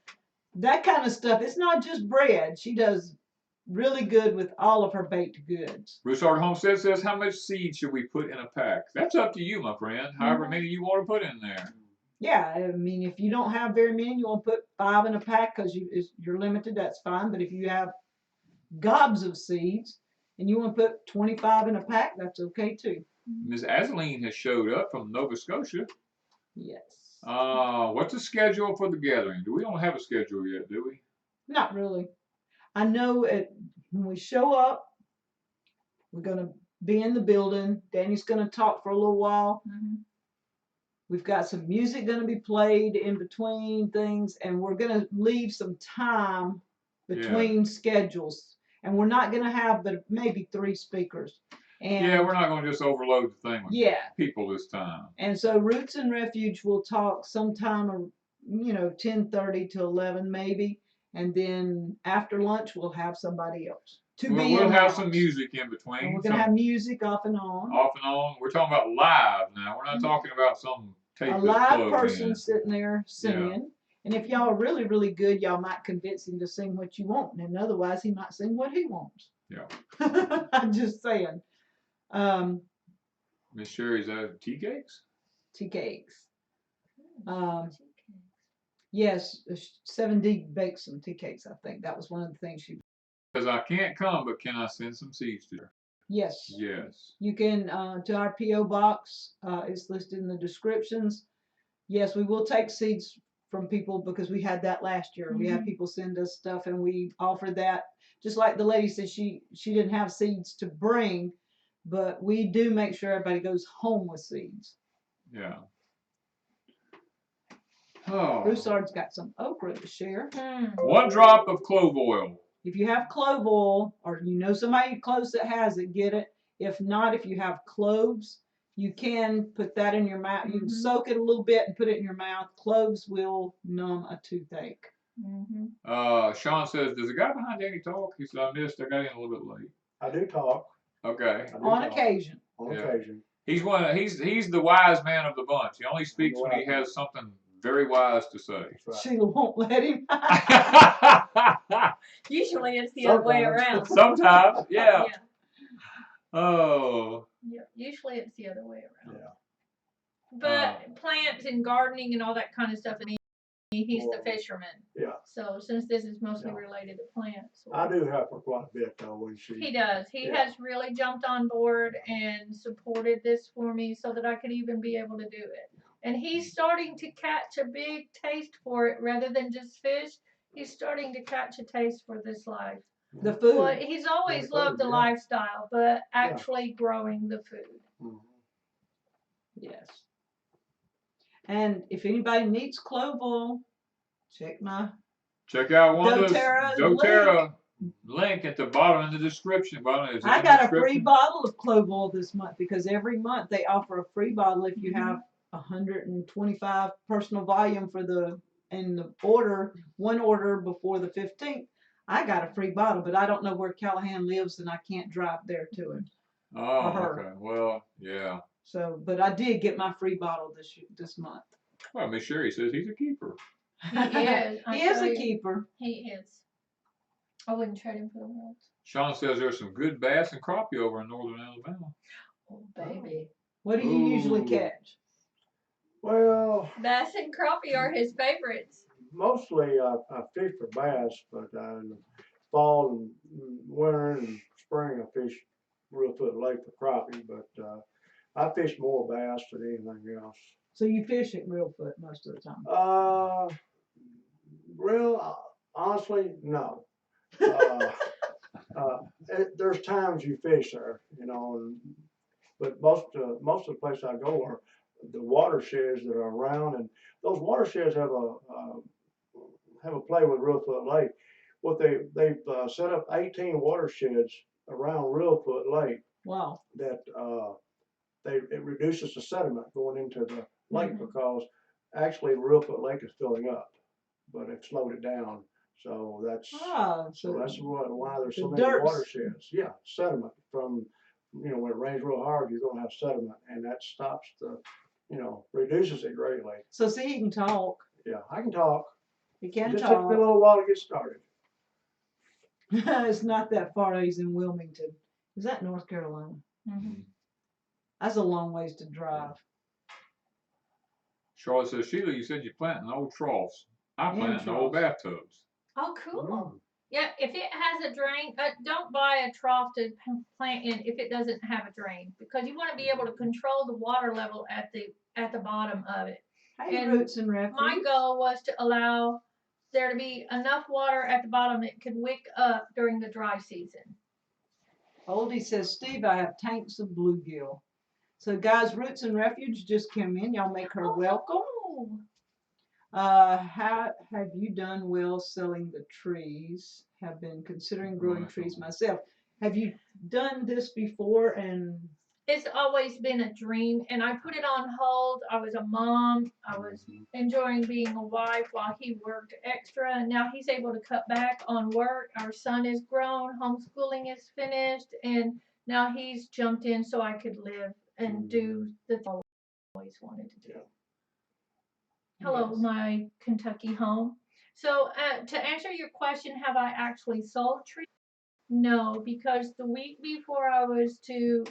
that kind of stuff. It's not just bread. She does really good with all of her baked goods. Broussard Homestead says, how much seed should we put in a pack? That's up to you, my friend. However many you want to put in there. Yeah, I mean, if you don't have very many, you want to put 5 in a pack because you're limited, that's fine. But if you have gobs of seeds and you want to put 25 in a pack, that's okay too. Miss Azeline has showed up from Nova Scotia. Yes. What's the schedule for the gathering? We don't have a schedule yet, do we? Not really. I know when we show up, we're going to be in the building. Danny's going to talk for a little while. Mhm. We've got some music going to be played in between things, and we're going to leave some time between schedules. And we're not going to have but maybe 3 speakers. And Yeah, we're not going to just overload the thing with people this time. And so Roots and Refuge will talk sometime, 10:30 to 11 maybe. And then after lunch, we'll have somebody else. We'll have some music in between. And we're going to have music off and on. Off and on. We're talking about live now. We're not talking about some tape. A live person sitting there singing. Yeah. And if y'all are really, really good, y'all might convince him to sing what you want. And otherwise, he might sing what he wants. Yeah. I'm just saying. Miss Sherry's tea cakes? Tea cakes. Yes, 7D baked some tea cakes, I think. That was one of the things she... Because I can't come, but can I send some seeds to her? Yes. Yes. You can, to our P.O. box, it's listed in the descriptions. Yes, we will take seeds from people because we had that last year. Mm-hmm. We had people send us stuff and we offered that. Just like the lady said, she didn't have seeds to bring, but we do make sure everybody goes home with seeds. Yeah. Oh. Broussard's got some okra to share. 1 drop of clove oil. If you have clove oil, or you know somebody close that has it, get it. If not, if you have cloves, you can put that in your mouth. You can soak it a little bit and put it in your mouth. Cloves will numb a toothache. Sean says, does the guy behind Danny talk? He said, I missed. I got in a little bit late. I do talk. Okay. On occasion. On occasion. He's he's the wise man of the bunch. He only speaks when he has something very wise to say. Right. Sheila won't let him. Usually it's the other way around. Sometimes, yeah. Oh. Yeah, usually it's the other way around. Yeah. But plants and gardening and all that kind of stuff, and he's the fisherman. Yeah. So since this is mostly related to plants. I do help her quite a bit though when she... He does. He has really jumped on board and supported this for me so that I could even be able to do it. And he's starting to catch a big taste for it rather than just fish. He's starting to catch a taste for this life. The food. Well, he's always loved the lifestyle, but actually growing the food. Yes. And if anybody needs clove oil, check out Wanda's doTERRA link at the bottom in the description. I got a free bottle of clove oil this month because every month they offer a free bottle if you have 125 personal volume for the one order before the 15th. I got a free bottle, but I don't know where Callahan lives and I can't drive there to him. Oh, okay. Well, yeah. So, but I did get my free bottle this month. Well, Miss Sherry says he's a keeper. He is. He is a keeper. He is. I wouldn't trade him for the world. Sean says there's some good bass and crappie over in northern Alabama. Oh, baby. What do you usually catch? Well, bass and crappie are his favorites. Mostly I fish for bass, but in the fall and winter and spring I fish Reelfoot Lake for crappie, but I fish more bass than anything else. So you fish at Reelfoot most of the time? Honestly, no. There's times you fish there, but most of the places I go are the watersheds that are around, and those watersheds have a play with Reelfoot Lake. What they've set up 18 watersheds around Reelfoot Lake Wow. that it reduces the sediment going into the lake because actually Reelfoot Lake is filling up, but it slowed it down. So that's why there's so many watersheds. Yeah, sediment from when it rains real hard, you're gonna have sediment, and that stops the reduces it greatly. So see, he can talk. Yeah, I can talk. He can Just talk. took me a little while to get started. It's not that far. He's in Wilmington. Is that North Carolina? That's a long ways to drive. Charlotte says, Sheila, you said you plant in old troughs. I plant in old bathtubs. Oh, cool. Yeah, if it has a drain, don't buy a trough to plant in if it doesn't have a drain, because you want to be able to control the water level at the bottom of it. Hey, And Roots and Refuge. my goal was to allow there to be enough water at the bottom that could wick up during the dry season. Oldie says, Steve, I have tanks of bluegill. So guys, Roots and Refuge just came in. Y'all make her welcome. How have you done well selling the trees? Have been considering growing trees myself. Have you done this before? And it's always been a dream, and I put it on hold. I was a mom. I was enjoying being a wife while he worked extra, and now he's able to cut back on work. Our son is grown, homeschooling is finished, and now he's jumped in so I could live and do the thing I always wanted to do. Hello, my Kentucky home. So to answer your question, have I actually sold trees? No, because the week before I was to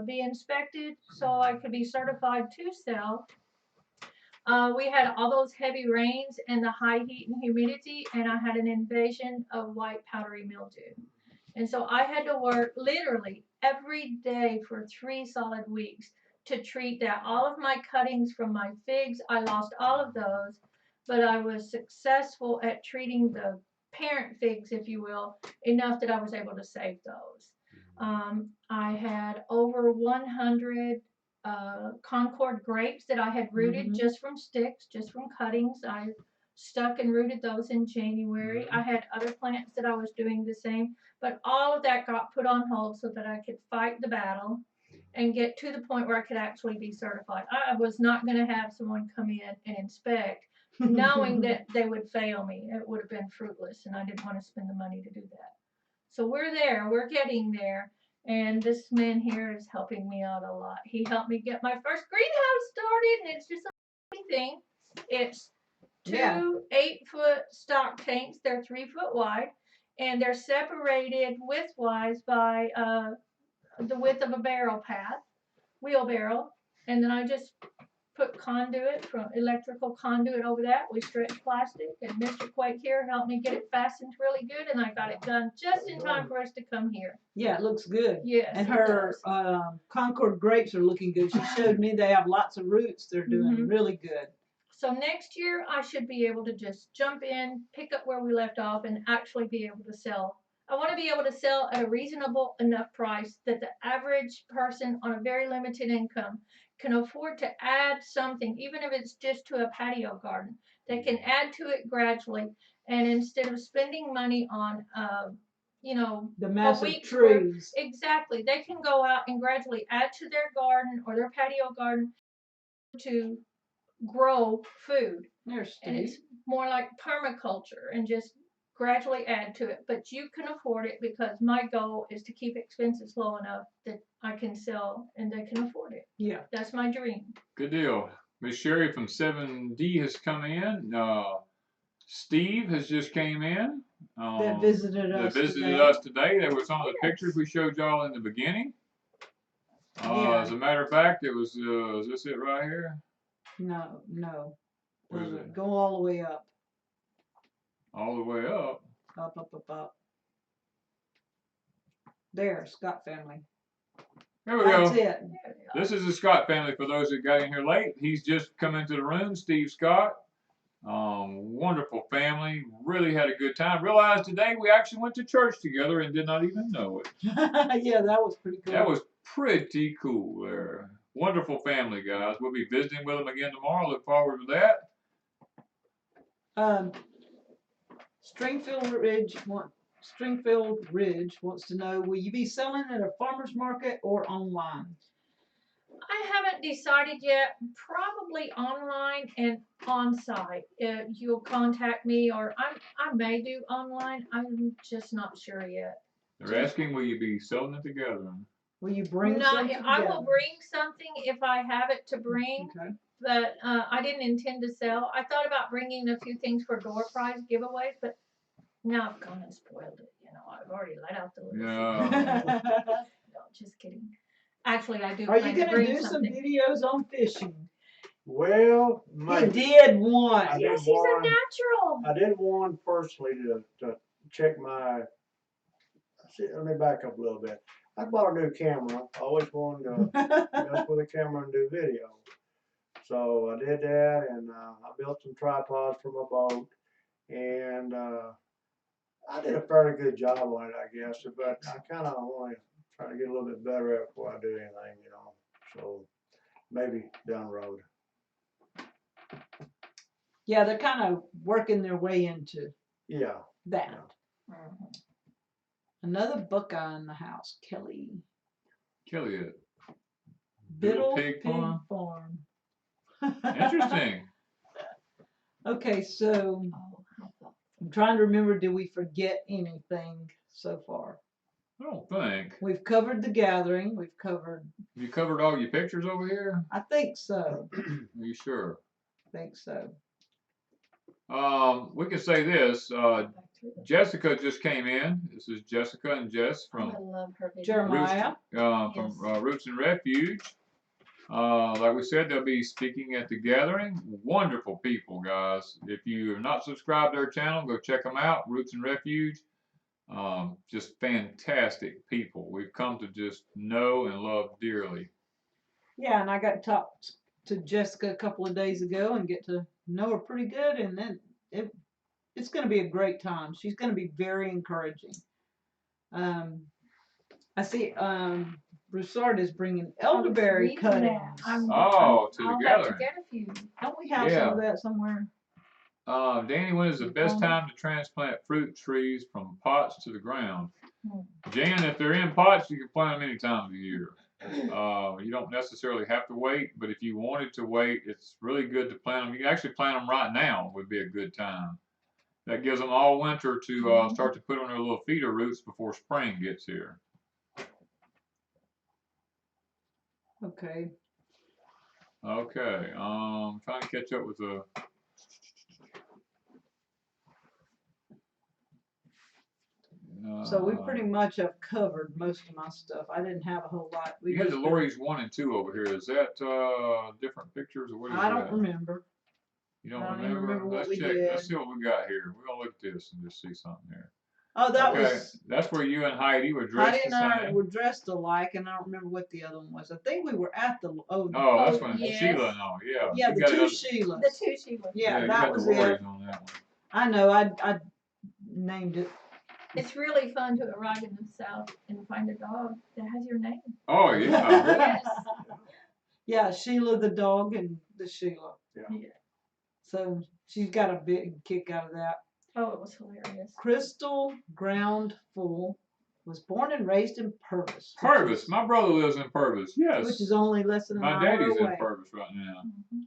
be inspected so I could be certified to sell, we had all those heavy rains and the high heat and humidity, and I had an invasion of white powdery mildew. And so I had to work literally every day for 3 solid weeks to treat that. All of my cuttings from my figs, I lost all of those, but I was successful at treating the parent figs, if you will, enough that I was able to save those. I had over 100 Concord grapes that I had rooted just from sticks, just from cuttings. I stuck and rooted those in January. I had other plants that I was doing the same, but all of that got put on hold so that I could fight the battle and get to the point where I could actually be certified. I was not going to have someone come in and inspect knowing that they would fail me. It would have been fruitless, and I didn't want to spend the money to do that. So we're there. We're getting there. And this man here is helping me out a lot. He helped me get my first greenhouse started, and it's just a thing. It's 2 8-foot stock tanks. They're 3 foot wide, and they're separated widthwise by the width of a barrel path, wheelbarrow. And then I just put conduit, from electrical conduit over that. We stretched plastic, and Mr. Quake here helped me get it fastened really good, and I got it done just in time for us to come here. Yeah, it looks good. Yes. And her Concord grapes are looking good. She showed me they have lots of roots. They're doing really good. So next year I should be able to just jump in, pick up where we left off, and actually be able to sell. I want to be able to sell at a reasonable enough price that the average person on a very limited income can afford to add something, even if it's just to a patio garden. They can add to it gradually, and instead of spending money on, the massive trees. Exactly. They can go out and gradually add to their garden or their patio garden to grow food. And it's more like permaculture and just gradually add to it. But you can afford it, because my goal is to keep expenses low enough that I can sell and they can afford it. Yeah. That's my dream. Good deal. Miss Sherry from 7D has come in. Steve has just came in. That visited us today. There were some of the pictures we showed y'all in the beginning. As a matter of fact, it was, is this it right here? No. Where is it? Go all the way up. All the way up? Up. There, Scott family. Here we go. That's it. This is the Scott family for those that got in here late. He's just come into the room, Steve Scott. Wonderful family. Really had a good time. Realized today we actually went to church together and did not even know it. Yeah, that was pretty cool. That was pretty cool there. wonderful family, guys. We'll be visiting with them again tomorrow. Look forward to that. Stringfield Ridge wants to know, will you be selling at a farmer's market or online? I haven't decided yet. Probably online and on site. If you'll contact me, or I may do online. I'm just not sure yet. They're asking, will you be selling it together? Will you bring No, something I will together? bring something if I have it to bring. Okay. But I didn't intend to sell. I thought about bringing a few things for door prize giveaways, but now I've gone and spoiled it. You know, I've already let out the little. Yeah. No, just kidding. Actually, I do Are you plan to gonna bring do some something. videos on fishing? Well, He maybe. did one. I did Yes, he's a one. natural. I did one personally to check my. See, let me back up a little bit. I bought a new camera. I always wanted to mess with a camera and do video. So I did that, and I built some tripods for my boat, and I did a fairly good job on it, I guess. But I kind of want to try to get a little bit better at it before I do anything, you know. So maybe down the road. Yeah, they're kind of working their way into Yeah. that. Yeah. Another Buckeye in the house, Kelly. Kelly, it. Biddle Pig farm? Farm. Interesting. Okay, so Oh, how thoughtful. I'm trying to remember, did we forget anything so far? I don't think. We've covered the gathering. We've covered. You covered all your pictures over here? I think so. Are you sure? I think so. We can say this. Back to it. Jessica just came in. This is Jessica and Jess Oh, from I love her video. Jeremiah. from Roots and Refuge. Like we said, they'll be speaking at the gathering. Wonderful people, guys. If you have not subscribed to their channel, go check them out. Roots and Refuge. Just fantastic people. We've come to just know and love dearly. Yeah, and I got to talk to Jessica a couple of days ago and get to know her pretty good, and then it's going to be a great time. She's going to be very encouraging. I see Broussard is bringing elderberry cuttings. To the I'll have to gathering. get a few. Don't we have some of that somewhere? Danny, when is the best time to transplant fruit trees from pots to the ground? Jan, if they're in pots, you can plant them any time of the year. You don't necessarily have to wait, but if you wanted to wait, it's really good to plant them. You can actually plant them right now would be a good time. That gives them all winter to start to put on their little feeder roots before spring gets here. Okay. Okay, trying to catch up with the. So we pretty much have covered most of my stuff. I didn't have a whole lot. You had the Lori's 1 and 2 over here. Is that different pictures or what is that? I don't remember. You don't I don't even remember? remember what Let's we check. did. Let's see what we got here. We're gonna look at this and just see something here. Oh, that Okay, was. that's where you and Heidi were dressed Heidi the and I same. were dressed alike, and I don't remember what the other one was. I think we were at the. Oh, that's when yes. Sheila and all. Yeah. Yeah, you the got two other- Sheilas. The two she was. Yeah, you that got was the it. Lori's on that one. I know. I named it. It's really fun to arrive in the South and find a dog that has your name. Oh yeah. Yes. Yeah, Sheila the dog and the Sheila. Yeah. So she's got a big kick out of that. Oh, it was hilarious. Crystal Groundful was born and raised in Purvis. Purvis. My brother lives in Purvis. Yes. Which is only less than an My hour daddy's away. in Purvis right now.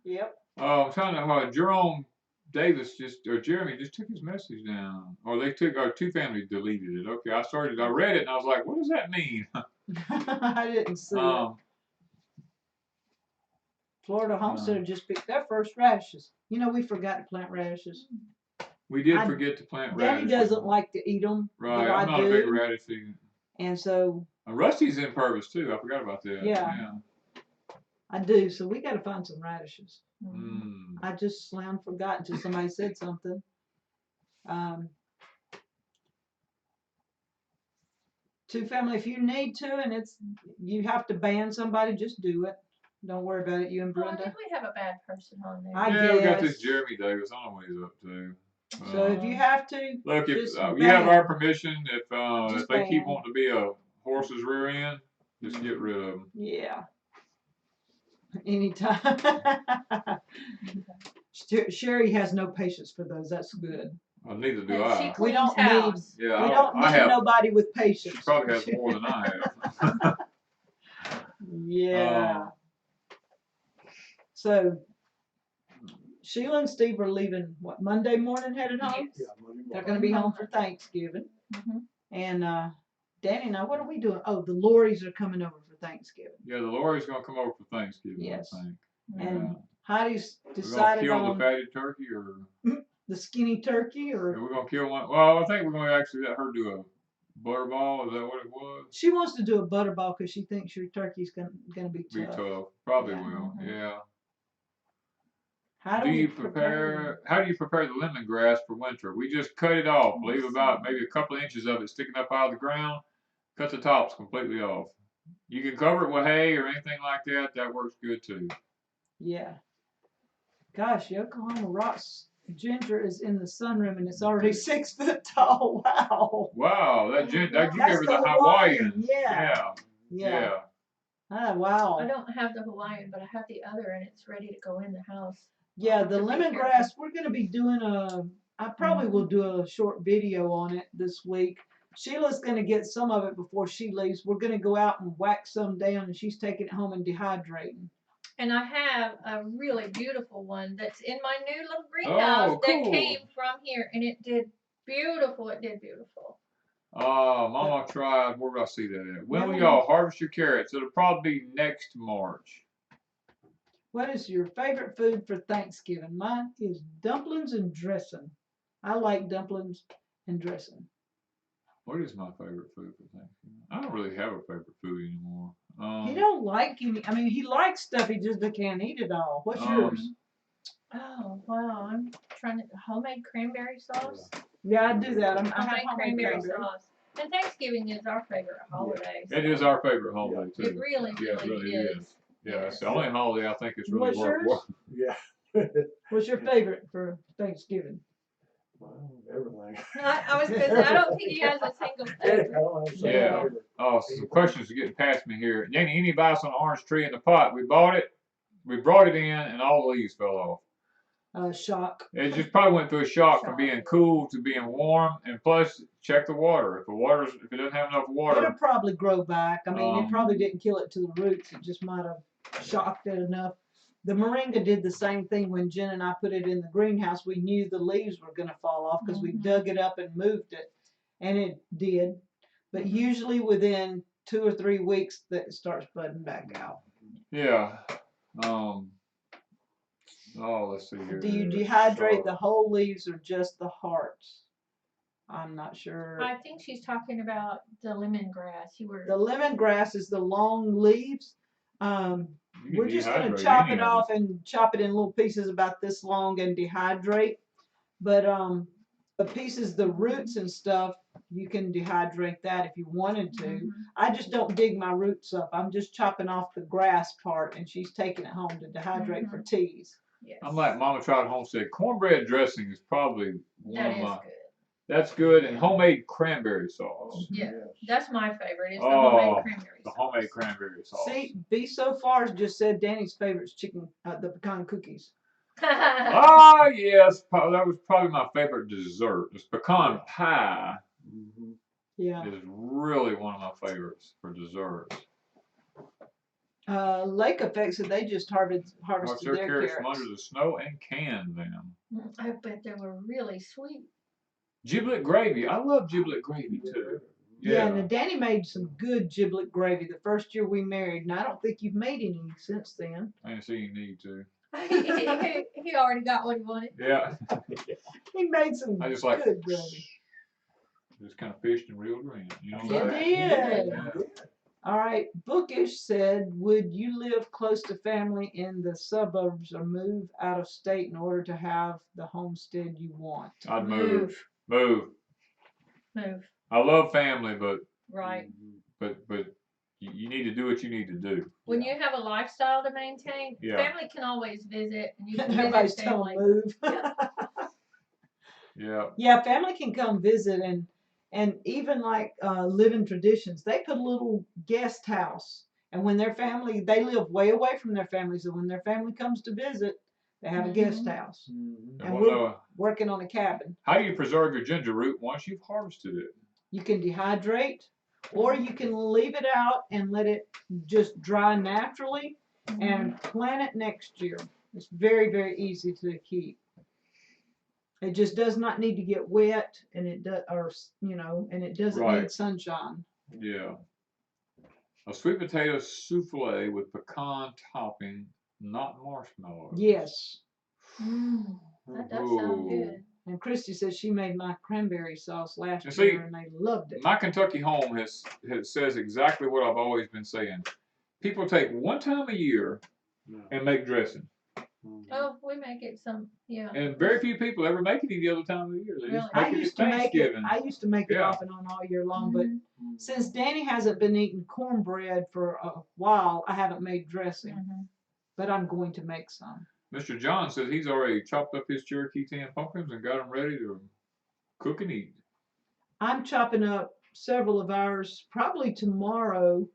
Yep. I'm trying to. Jerome Davis or Jeremy just took his message down, or they took, or two families deleted it. Okay, I read it and I was like, what does that mean? I didn't see it. Florida Homestead just picked their first radishes. You know, we forgot to plant radishes. We did forget to plant Daddy radishes. doesn't like to eat them. Right, but I'm not I a do. big radish eater. And so. Rusty's in Purvis too. I forgot about that. Yeah. I do. So we got to find some radishes. Mm. I just slam forgot until somebody said something. Two family, if you need to, and you have to ban somebody, just do it. Don't worry about it. You and Well, I Brenda. think we have a bad person on there. Yeah, we got this guess. Jeremy Davis. I don't know what he's up to. So if you have to, look, if just you have ban. our permission, if Just they keep ban. wanting to be a horse's rear end, just get rid of them. Yeah. Anytime. Sherry has no patience for those. That's good. Well, neither do And she I. We cleans don't need- house. Yeah, We I don't I need have. nobody with She patience. probably has more than I have. Yeah. So Sheila and Steve are leaving what, Monday morning headed home? Yes. Yeah, Monday They're morning. gonna be home for Thanksgiving. Mhm. And Danny and I, what are we doing? Oh, the Lorries are coming over for Thanksgiving. Yeah, the lawyer's gonna come over for Thanksgiving, Yes. I think. And Yeah. Heidi's We're gonna decided kill the on fatted turkey, or the skinny turkey, or we're gonna kill one. Well, I think we're gonna actually let her do a butterball. Is that what it was? she wants to do a butterball because she thinks your turkey's gonna be Be tough. tough. Probably Yeah. will. Mhm. Yeah. How Do we you prepare? How do you prepare the lemongrass for winter? We just cut it off. Leave about maybe a couple of inches of it sticking up out of the ground. Cut the tops completely off. You can cover it with hay or anything like that. That works good too. Yeah. Gosh, Yokohama Rocks ginger is in the sunroom and it's already 6 foot tall. Wow. Wow, that you That's gave her the the Hawaiian. Hawaiian, yeah. Yeah. Ah, wow. I don't have the Hawaiian, but I have the other, and it's ready to go in the house. Yeah, the To be careful. lemongrass, we're gonna be doing I probably will do a short video on it this week. Sheila's gonna get some of it before she leaves. We're gonna go out and whack some down and she's taking it home and dehydrating. And I have a really beautiful one that's in my new little greenhouse Oh, that cool. came from here, and it did beautiful. It did beautiful. Mama tried. Where did I see that at? When will Lemon- y'all harvest your carrots? It'll probably be next March. What is your favorite food for Thanksgiving? Mine is dumplings and dressing. I like dumplings and dressing. What is my favorite food for Thanksgiving? I don't really have a favorite food anymore. He don't like any. I mean, he likes stuff. He just can't eat it all. What's yours? Oh wow! I'm trying to homemade cranberry sauce. Yeah, I do that. I have Homemade homemade cranberry cranberry. sauce. And Thanksgiving is our favorite holiday. It is our favorite holiday too. It really, Yeah, it really really is. Yeah, it's the Yes. only holiday I think it's really What's yours? worthwhile. Yeah. What's your favorite for Thanksgiving? Well, everything. I was gonna say I don't think he has a single I favorite. don't have to say Yeah. favorite. Oh, some questions are getting past me here. Danny, any advice on the orange tree in the pot? We bought it, we brought it in, and all the leaves fell off. Shock. It just probably went through a shock from Shock. being cool to being warm, and plus check the water. If it doesn't have enough It'll water, probably grow back. I mean, it Um, probably didn't kill it to the roots. It just might have shocked it enough. The moringa did the same thing when Jen and I put it in the greenhouse. We knew the leaves were going to fall off because we Mhm. dug it up and moved it, and it did. But usually within 2 or 3 weeks, that it starts budding back out. yeah. Oh, let's see here. Do you dehydrate So- the whole leaves or just the hearts? I'm not sure. I think she's talking about the lemongrass. You were The lemongrass is the long leaves. You can We're just gonna dehydrate chop any it of off and chop it in little pieces about this long and dehydrate. But the pieces, the roots and stuff, you can dehydrate that if you wanted to. Mhm. I just don't dig my roots up. I'm just chopping off the grass part and she's taking it home to dehydrate for teas. Yes. I'm like Mama Tried Homestead. Cornbread dressing is probably one That of is my. good. That's good, and homemade cranberry sauce. Yeah. Yes. That's my favorite. It's the Oh, homemade cranberry The sauce. homemade cranberry sauce. See, B so far just said Danny's favorite is chicken, the pecan cookies. Ah, yes, that was probably my favorite dessert. This pecan pie Mhm. Yeah. is really one of my favorites for desserts. Lake Effect said they just harvested Their their carrots carrots. from under the snow and canned them. I bet they were really sweet. Giblet gravy. I love giblet gravy too. Yeah, Yeah. and Danny made some good giblet gravy the first year we married, and I don't think you've made any since then. I didn't see you need to. He already got what he wanted. Yeah. He made some I just like good gravy. just kind of fished and reeled her in. You know You what I'm saying? did. Yeah. All right, Bookish said, would you live close to family in the suburbs or move out of state in order to have the homestead you want? I'd move. Move. Move. I love family, but Right. you need to do what you need to do. When you have a lifestyle to maintain, Yeah. family can always visit, and you can Everybody's visit telling family. move. Yeah. Yeah, family can come visit and even like Living Traditions, they put a little guest house And when their family, they live way away from their family, so when their family comes to visit, they have a guest house. Mhm. And Well, we're working on a cabin. how do you preserve your ginger root once you've harvested it? You can dehydrate, or you can leave it out and let it just dry naturally and plant it next year. It's very, very easy to keep. It just does not need to get wet, and it does, or and it doesn't Right. need sunshine. Yeah. A sweet potato souffle with pecan topping, not marshmallows. Yes. That does sound Ooh. good. And Christy says she made my cranberry sauce last And see, year, and they loved it. My Kentucky home says exactly what I've always been saying. People take one time a year and make dressing. Mhm. Oh, we make it some, yeah. And very few people ever make it any other time of the year. They just Really? make it at Thanksgiving. I used to make it Yeah. off and on all year long, but Mhm. since Danny hasn't been eating cornbread for a while, I haven't made dressing. Mhm. But I'm going to make some. Mr. John says he's already chopped up his Cherokee tan pumpkins and got them ready to cook and eat. I'm chopping up several of ours probably tomorrow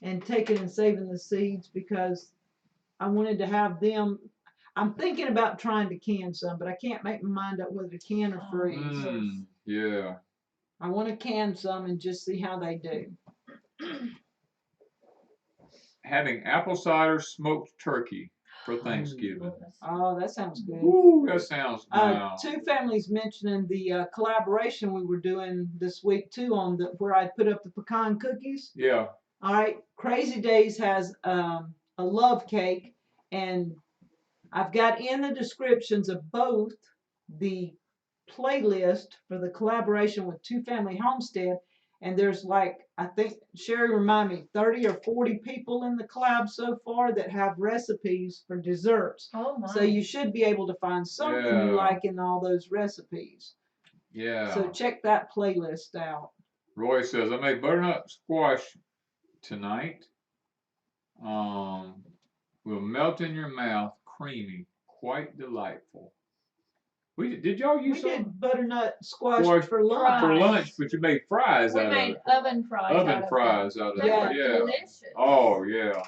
and taking and saving the seeds because I wanted to have them. I'm thinking about trying to can some, but I can't make my mind up whether to can or freeze. Yeah. I want to can some and just see how they do. Having apple cider smoked turkey for Thanksgiving. Oh, that sounds good. Ooh, that sounds wow. Two families mentioning the collaboration we were doing this week too on where I put up the pecan cookies. Yeah. All right, Crazy Days has a love cake, and I've got in the descriptions of both the playlist for the collaboration with Two Family Homestead, and there's like, I think Sherry reminded me, 30 or 40 people in the collab so far that have recipes for desserts. Oh my. So you should be able to find something you Yeah. like in all those recipes. Yeah. So check that playlist out. Roy says I made butternut squash tonight. Will melt in your mouth, creamy, quite delightful. Did y'all use We some did butternut squash Squash for lunch. for lunch? But you made fries We out of made it. oven fries. Oven fries out of They it. were Yeah. delicious. Oh yeah.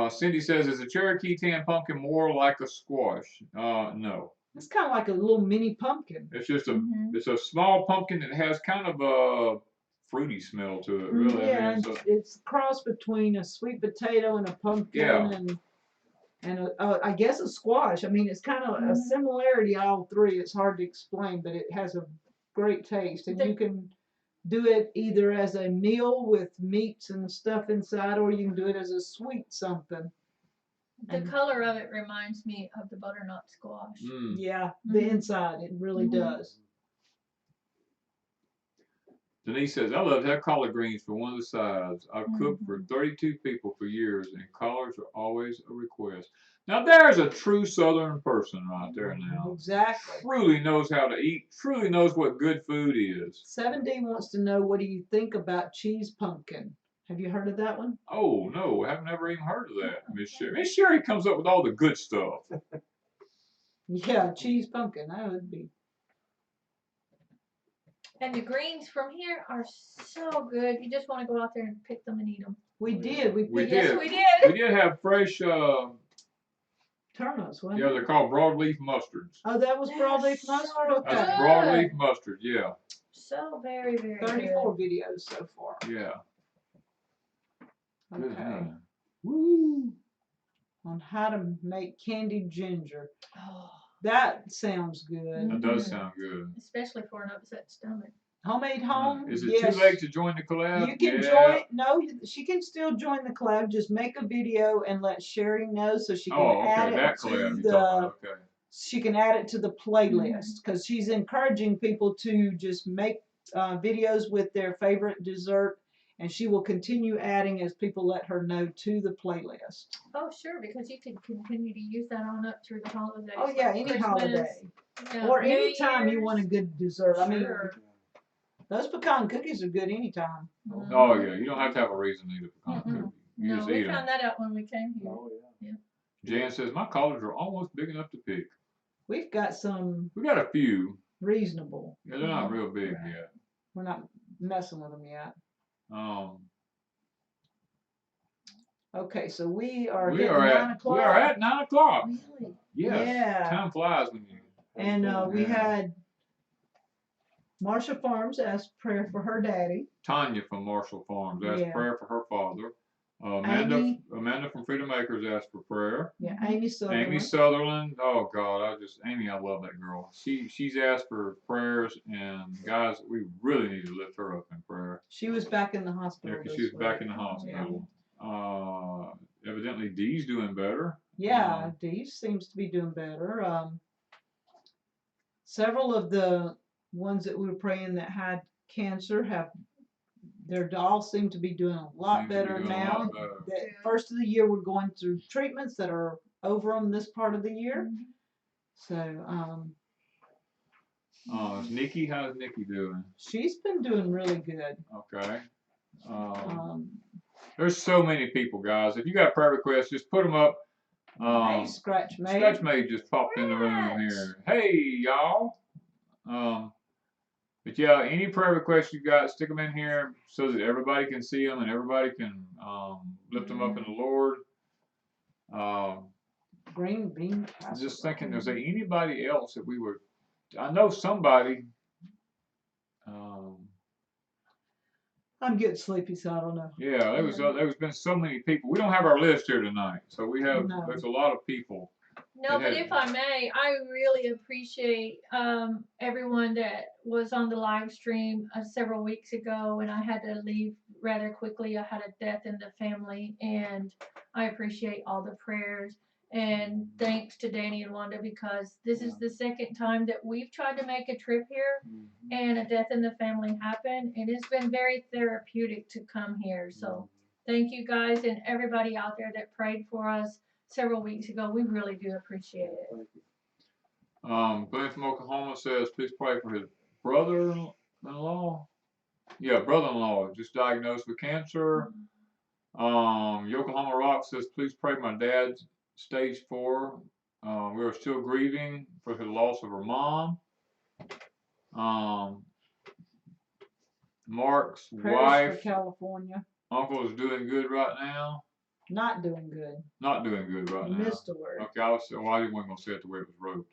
Cindy says, is a Cherokee tan pumpkin more like a squash? No. It's kind of like a little mini pumpkin. It's just Mhm. it's a small pumpkin that has kind of a fruity smell to it, really. Yeah, I mean, it's a cross between a sweet potato and a pumpkin, Yeah. and I guess a squash. I mean, it's kind of a similarity, all three. It's hard to explain, but it has a great taste, and you can do it either as a meal with meats and stuff inside, or you can do it as a sweet something. The color of it reminds me of the butternut squash. Yeah, the inside, it really does. Denise says, I love to have collard greens for one of the sides. I've cooked for 32 people for years, and collards are always a request. Now, there's a true Southern person right there now. Exactly. Truly knows how to eat, truly knows what good food is. 7D wants to know, what do you think about cheese pumpkin? Have you heard of that one? Oh, no, I've never even heard of that, Miss Sherry. Miss Sherry comes up with all the good stuff. Yeah, cheese pumpkin, that would be. And the greens from here are so good. You just want to go out there and pick them and eat them. We did. We Yes, did. we did. We did have fresh, turnips, wasn't yeah, it? they're called broadleaf mustards. Oh, that was broadleaf so mustard? Okay. That's good. broadleaf mustard, yeah. So very, very 34 good. videos so far. Yeah. Good Okay. time. Woo! On how to make candied ginger. Oh, That sounds good. That does sound good. especially for an upset stomach. Homemade home? Is it Yes. too late to join the collab? You can join. No, she can still join the collab. Just make a video and let Sherry know so she can add it that to collab you're the. talking about, okay. She can add it to the playlist because she's encouraging people to just make videos with their favorite dessert, and she will continue adding as people let her know to the playlist. Oh, sure, because you can continue to use that on up through the holidays. Oh yeah, like any Christmas, holiday yeah, or New anytime you Year's. want a good dessert. I mean, Sure. those pecan cookies are good anytime. Oh yeah, you don't have to have a reason to eat a pecan cookie. You No, just we eat found them. that out when we came here. Oh, yeah. Jan says my collards are almost big enough to pick. We've got some We got a few. reasonable. Yeah, they're not real big yet. We're not messing with them yet. Okay, so we are We hitting are 9 at o'clock. we are at 9 o'clock. Really? Yes. Yeah. Time flies when you. And we Yeah. had Marsha Farms asked prayer for her daddy. Tanya from Marshall Farms asked Yeah. prayer for her father. Amy. Amanda from Freedom Acres asked for prayer. Yeah, Amy Sutherland. Amy Sutherland. Oh God, Amy, I love that girl. She's asked for prayers, and guys, we really need to lift her up in prayer. She was back in the Yeah, hospital. because this she was back week. in the hospital. Evidently Dee's doing better. Yeah, Dee seems to be doing better. Several of the ones that we were praying that had cancer their dolls seem to be doing a lot better now. The first of the year we're going through treatments that are over them this part of the year. So How's Nikki doing? she's been doing really good. Okay. There's so many people, guys. If you got prayer requests, just put them up. Hey, Scratch Maid. Scratch Maid just popped in the room here. Hey, y'all. But yeah, any prayer requests you got, stick them in here so that everybody can see them and everybody can lift them up in the Lord. Green bean casserole. Just thinking, is there anybody else that we were? I know somebody. I'm getting sleepy, so I don't know. Yeah, there's been so many people. We don't have our list here tonight, so we have. No. There's a lot of people. No, but if I may, I really appreciate everyone that was on the live stream several weeks ago, and I had to leave rather quickly. I had a death in the family, and I appreciate all the prayers. And thanks to Danny and Wanda, because this is the second time that we've tried to make a trip here, and a death in the family happened, and it's been very therapeutic to come here. So thank you guys and everybody out there that prayed for us several weeks ago. We really do appreciate it. Glenn from Oklahoma says, please pray for his brother-in-law. Yeah, brother-in-law just diagnosed with cancer. Yokohama Rock says, please pray my dad's stage 4. We are still grieving for the loss of her mom. Mark's wife, for California. uncle is doing good right now. Not doing good. Not doing good right now. Missed a word. Okay, I wasn't gonna say it the way it was wrote.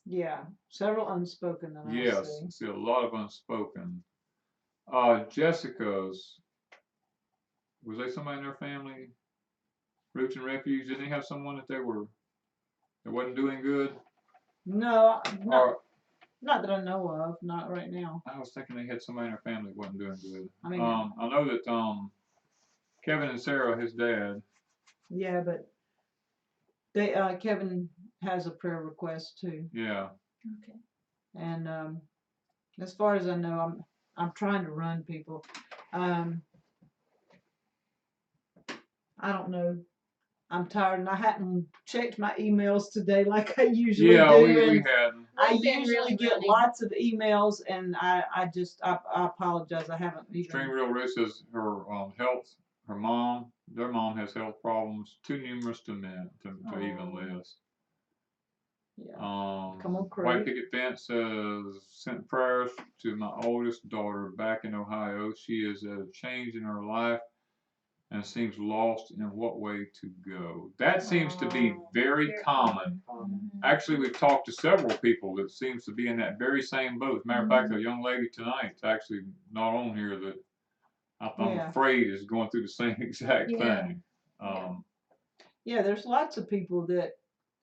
Yeah, several unspoken that I see a lot of unspoken. Jessica's, was they somebody in their family? Roots and Refuge, didn't they have someone that wasn't doing good? No, not that I know of, not right now. I was thinking they had somebody in their family that wasn't doing good. I mean, I know that Kevin and Sarah, his dad. Yeah, but Kevin has a prayer request too. Yeah. Okay. And as far as I know, I'm trying to run people. I don't know. I'm tired, and I hadn't checked my emails today like I usually do. Yeah, we hadn't. I usually get lots of emails, and I apologize. I haven't even. Extreme Real Risk says her health, their mom has health problems too numerous to even list. Yeah. Come on, White Picket Fence says, sent prayers to my oldest daughter back in Ohio. She is at a change in her life and seems lost in what way to go. That seems to be very common. Actually, we've talked to several people that seems to be in that very same boat. As a matter of fact, a young lady tonight, actually not on here, that I'm afraid is going through the same exact thing. Yeah, there's lots of people that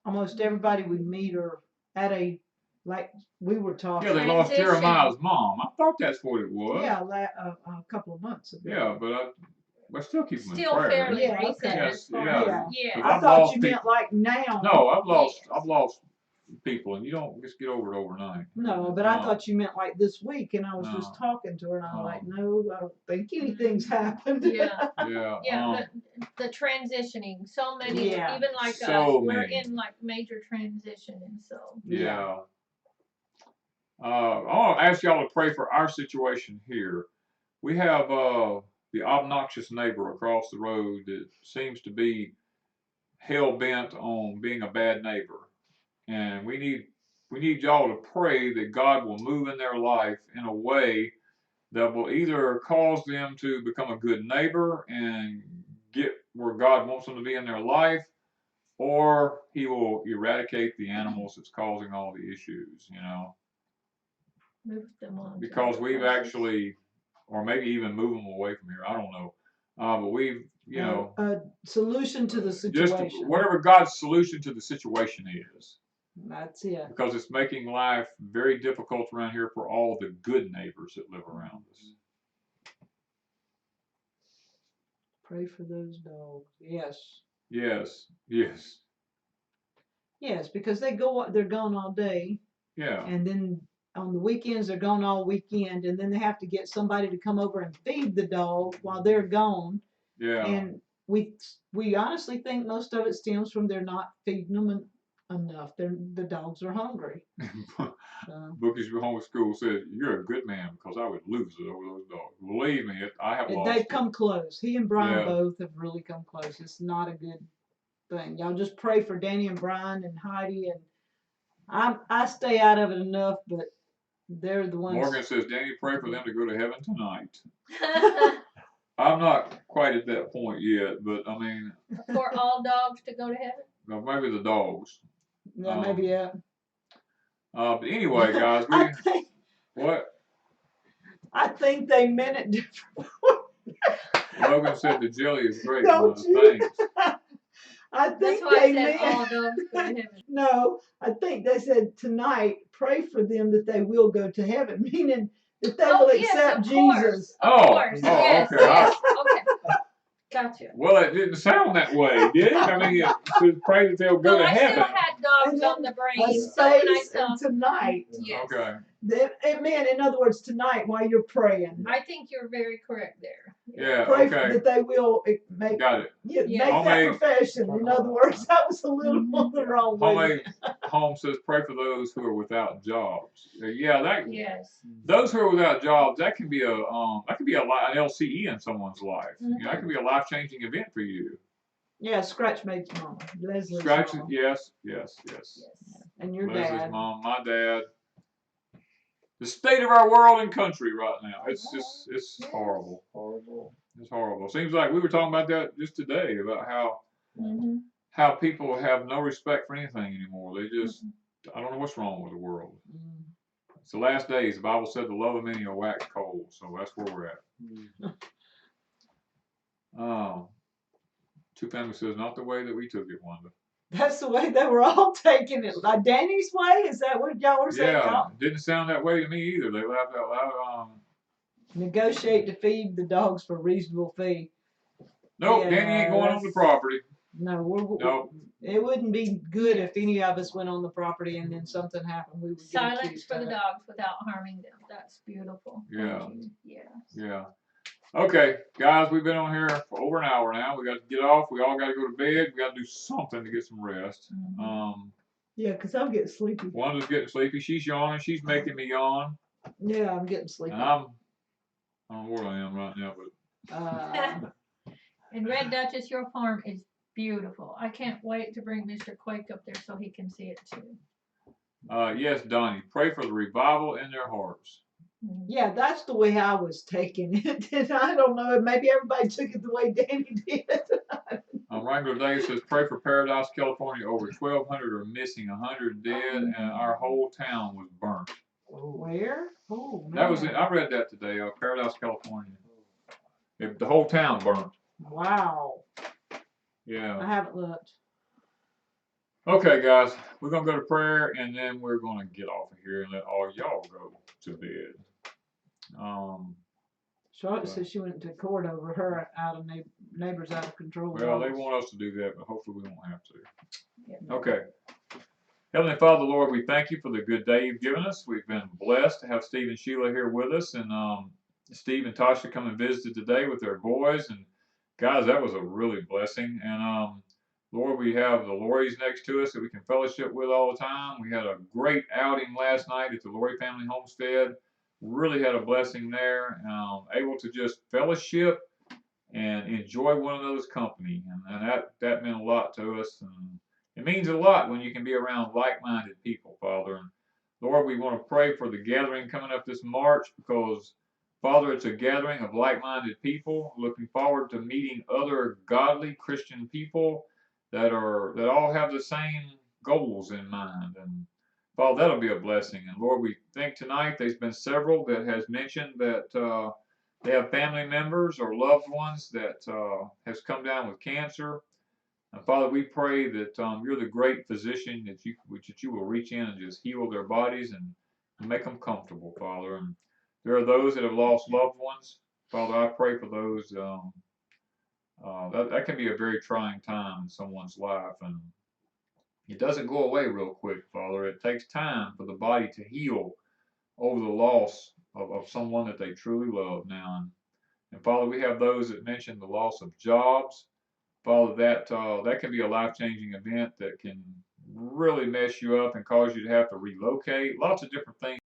almost everybody we meet are at a, like we were talking. Yeah, they lost Jeremiah's mom. I thought that's what it was. Yeah, a couple of months ago. Yeah, but I still keep them in Still prayer. fairly recent. Yes, Yeah. I thought you meant like now. No, I've lost people, and you don't just get over it overnight. No, but I thought you meant like this week, and I was just talking to her, and I was like, no, I don't think anything's happened. Yeah. Yeah. The transitioning, so many, even like we're in like major transitioning, so. Yeah. I want to ask y'all to pray for our situation here. We have the obnoxious neighbor across the road that seems to be hell bent on being a bad neighbor, and we need y'all to pray that God will move in their life in a way that will either cause them to become a good neighbor and get where God wants them to be in their life, or he will eradicate the animals that's causing all the issues, you know. Move them on. to Because other we've places. actually, or maybe even move them away from here, I don't know. But we've, you know, A solution to the just situation. whatever God's solution to the situation is. That's it. Because it's making life very difficult around here for all the good neighbors that live around us. Pray for those dogs. Yes. Yes, yes, Yes, because they're gone all day, yeah, and then on the weekends they're gone all weekend, and then they have to get somebody to come over and feed the dog while they're gone. yeah. And we honestly think most of it stems from they're not feeding them enough. The dogs are hungry. So, Bookies homeschool says, "You're a good man because I would lose it over those dogs." Believe me, I have lost they've it. come close. He and Brian Yeah. both have really come close. It's not a good thing. Y'all just pray for Danny and Brian and Heidi, and I stay out of it enough, but they're the ones. Morgan says, "Danny, pray for them to go to heaven tonight." I'm not quite at that point yet, but I mean, For all dogs to go to heaven? well, maybe the dogs. Yeah, maybe yeah. But anyway, guys, what? I think they meant it different. Logan said the jelly is great. Don't you? Thanks. I That's think why I they said meant. all dogs go to heaven. No, I think they said tonight, pray for them that they will go to heaven, meaning that they will accept of Jesus. Of course. Oh, Yes, okay. yes. Okay. Gotcha. Well, it didn't sound that way, did it? I mean, it says pray that they'll go Well, to I heaven. still had dogs And on then the brain, A so when I space saw, and tonight. yes. Okay. It meant, in other words, tonight while you're praying. I think you're very correct there. Yeah. Pray Okay. that they will make Got it. Yeah. make that Homemade. profession. In other words, that was a little on the wrong way. Homemade home says pray for those who are without jobs. Yeah, that. Yes. Those who are without jobs, that can be an LCE in someone's life. You know, that can be a life-changing event for you. Yeah, Scratch Mate's mom, Leslie's Scratch, mom. yes. And your Leslie's dad. mom, my dad. The state of our world and country right now. It's horrible. Horrible. It's horrible. Seems like we were talking about that just today, about how people have no respect for anything anymore. They just, I don't know what's wrong with the world. It's the last days. The Bible said the love of many will wax cold, so that's where we're at. Two Family says, not the way that we took it, Wanda. That's the way they were all taking it. Like Danny's way? Is that what y'all were saying? Yeah, it didn't sound that way to me either. They laughed out loud. Negotiate to feed the dogs for a reasonable fee. Nope, Yeah, Danny ain't going on the property. No, Nope. It wouldn't be good if any of us went on the property and then something happened. We would get Silence accused for of the it. dogs without harming them. That's beautiful. Yeah. Thank you. Yes. Yeah. Okay, guys, we've been on here for over an hour now. We got to get off. We all got to go to bed. We got to do something to get some rest. Yeah, because I'm getting sleepy. Wanda's getting sleepy. She's yawning. She's making me yawn. Yeah, I'm getting sleepy. And I don't know where I am right now, but And Red Duchess, your farm is beautiful. I can't wait to bring Mr. Quake up there so he can see it too. yes, Donnie, pray for the revival in their hearts. Yeah, that's the way I was taking it. And I don't know, maybe everybody took it the way Danny did. Wrangler Day says, pray for Paradise, California. Over 1,200 are missing, 100 dead, and our whole town was burnt. Where? Oh, man. That was it. I read that today. Paradise, California. The whole town burnt. Wow. Yeah. I haven't looked. Okay, guys, we're gonna go to prayer, and then we're gonna get off of here and let all y'all go to bed. Charlotte said she went to court over her neighbors out of control. Well, they want us to do that, but hopefully we won't have to. Yeah. Okay. Heavenly Father, Lord, we thank you for the good day you've given us. We've been blessed to have Steve and Sheila here with us, and Steve and Tasha come and visited today with their boys, and guys, that was a really blessing. And Lord, we have the Lorries next to us that we can fellowship with all the time. We had a great outing last night at the Lorry Family Homestead. Really had a blessing there. Able to just fellowship and enjoy one another's company, and that meant a lot to us. And it means a lot when you can be around like-minded people, Father. And Lord, we want to pray for the gathering coming up this March, because Father, it's a gathering of like-minded people looking forward to meeting other godly Christian people that all have the same goals in mind. And Father, that'll be a blessing. And Lord, we think tonight there's been several that has mentioned that they have family members or loved ones that has come down with cancer. And Father, we pray that you're the great physician that you will reach in and just heal their bodies and make them comfortable, Father. And there are those that have lost loved ones. Father, I pray for those. That can be a very trying time in someone's life, and it doesn't go away real quick, Father. It takes time for the body to heal over the loss of someone that they truly love now. And Father, we have those that mention the loss of jobs. Father, that can be a life-changing event that can really mess you up and cause you to have to relocate. Lots of different things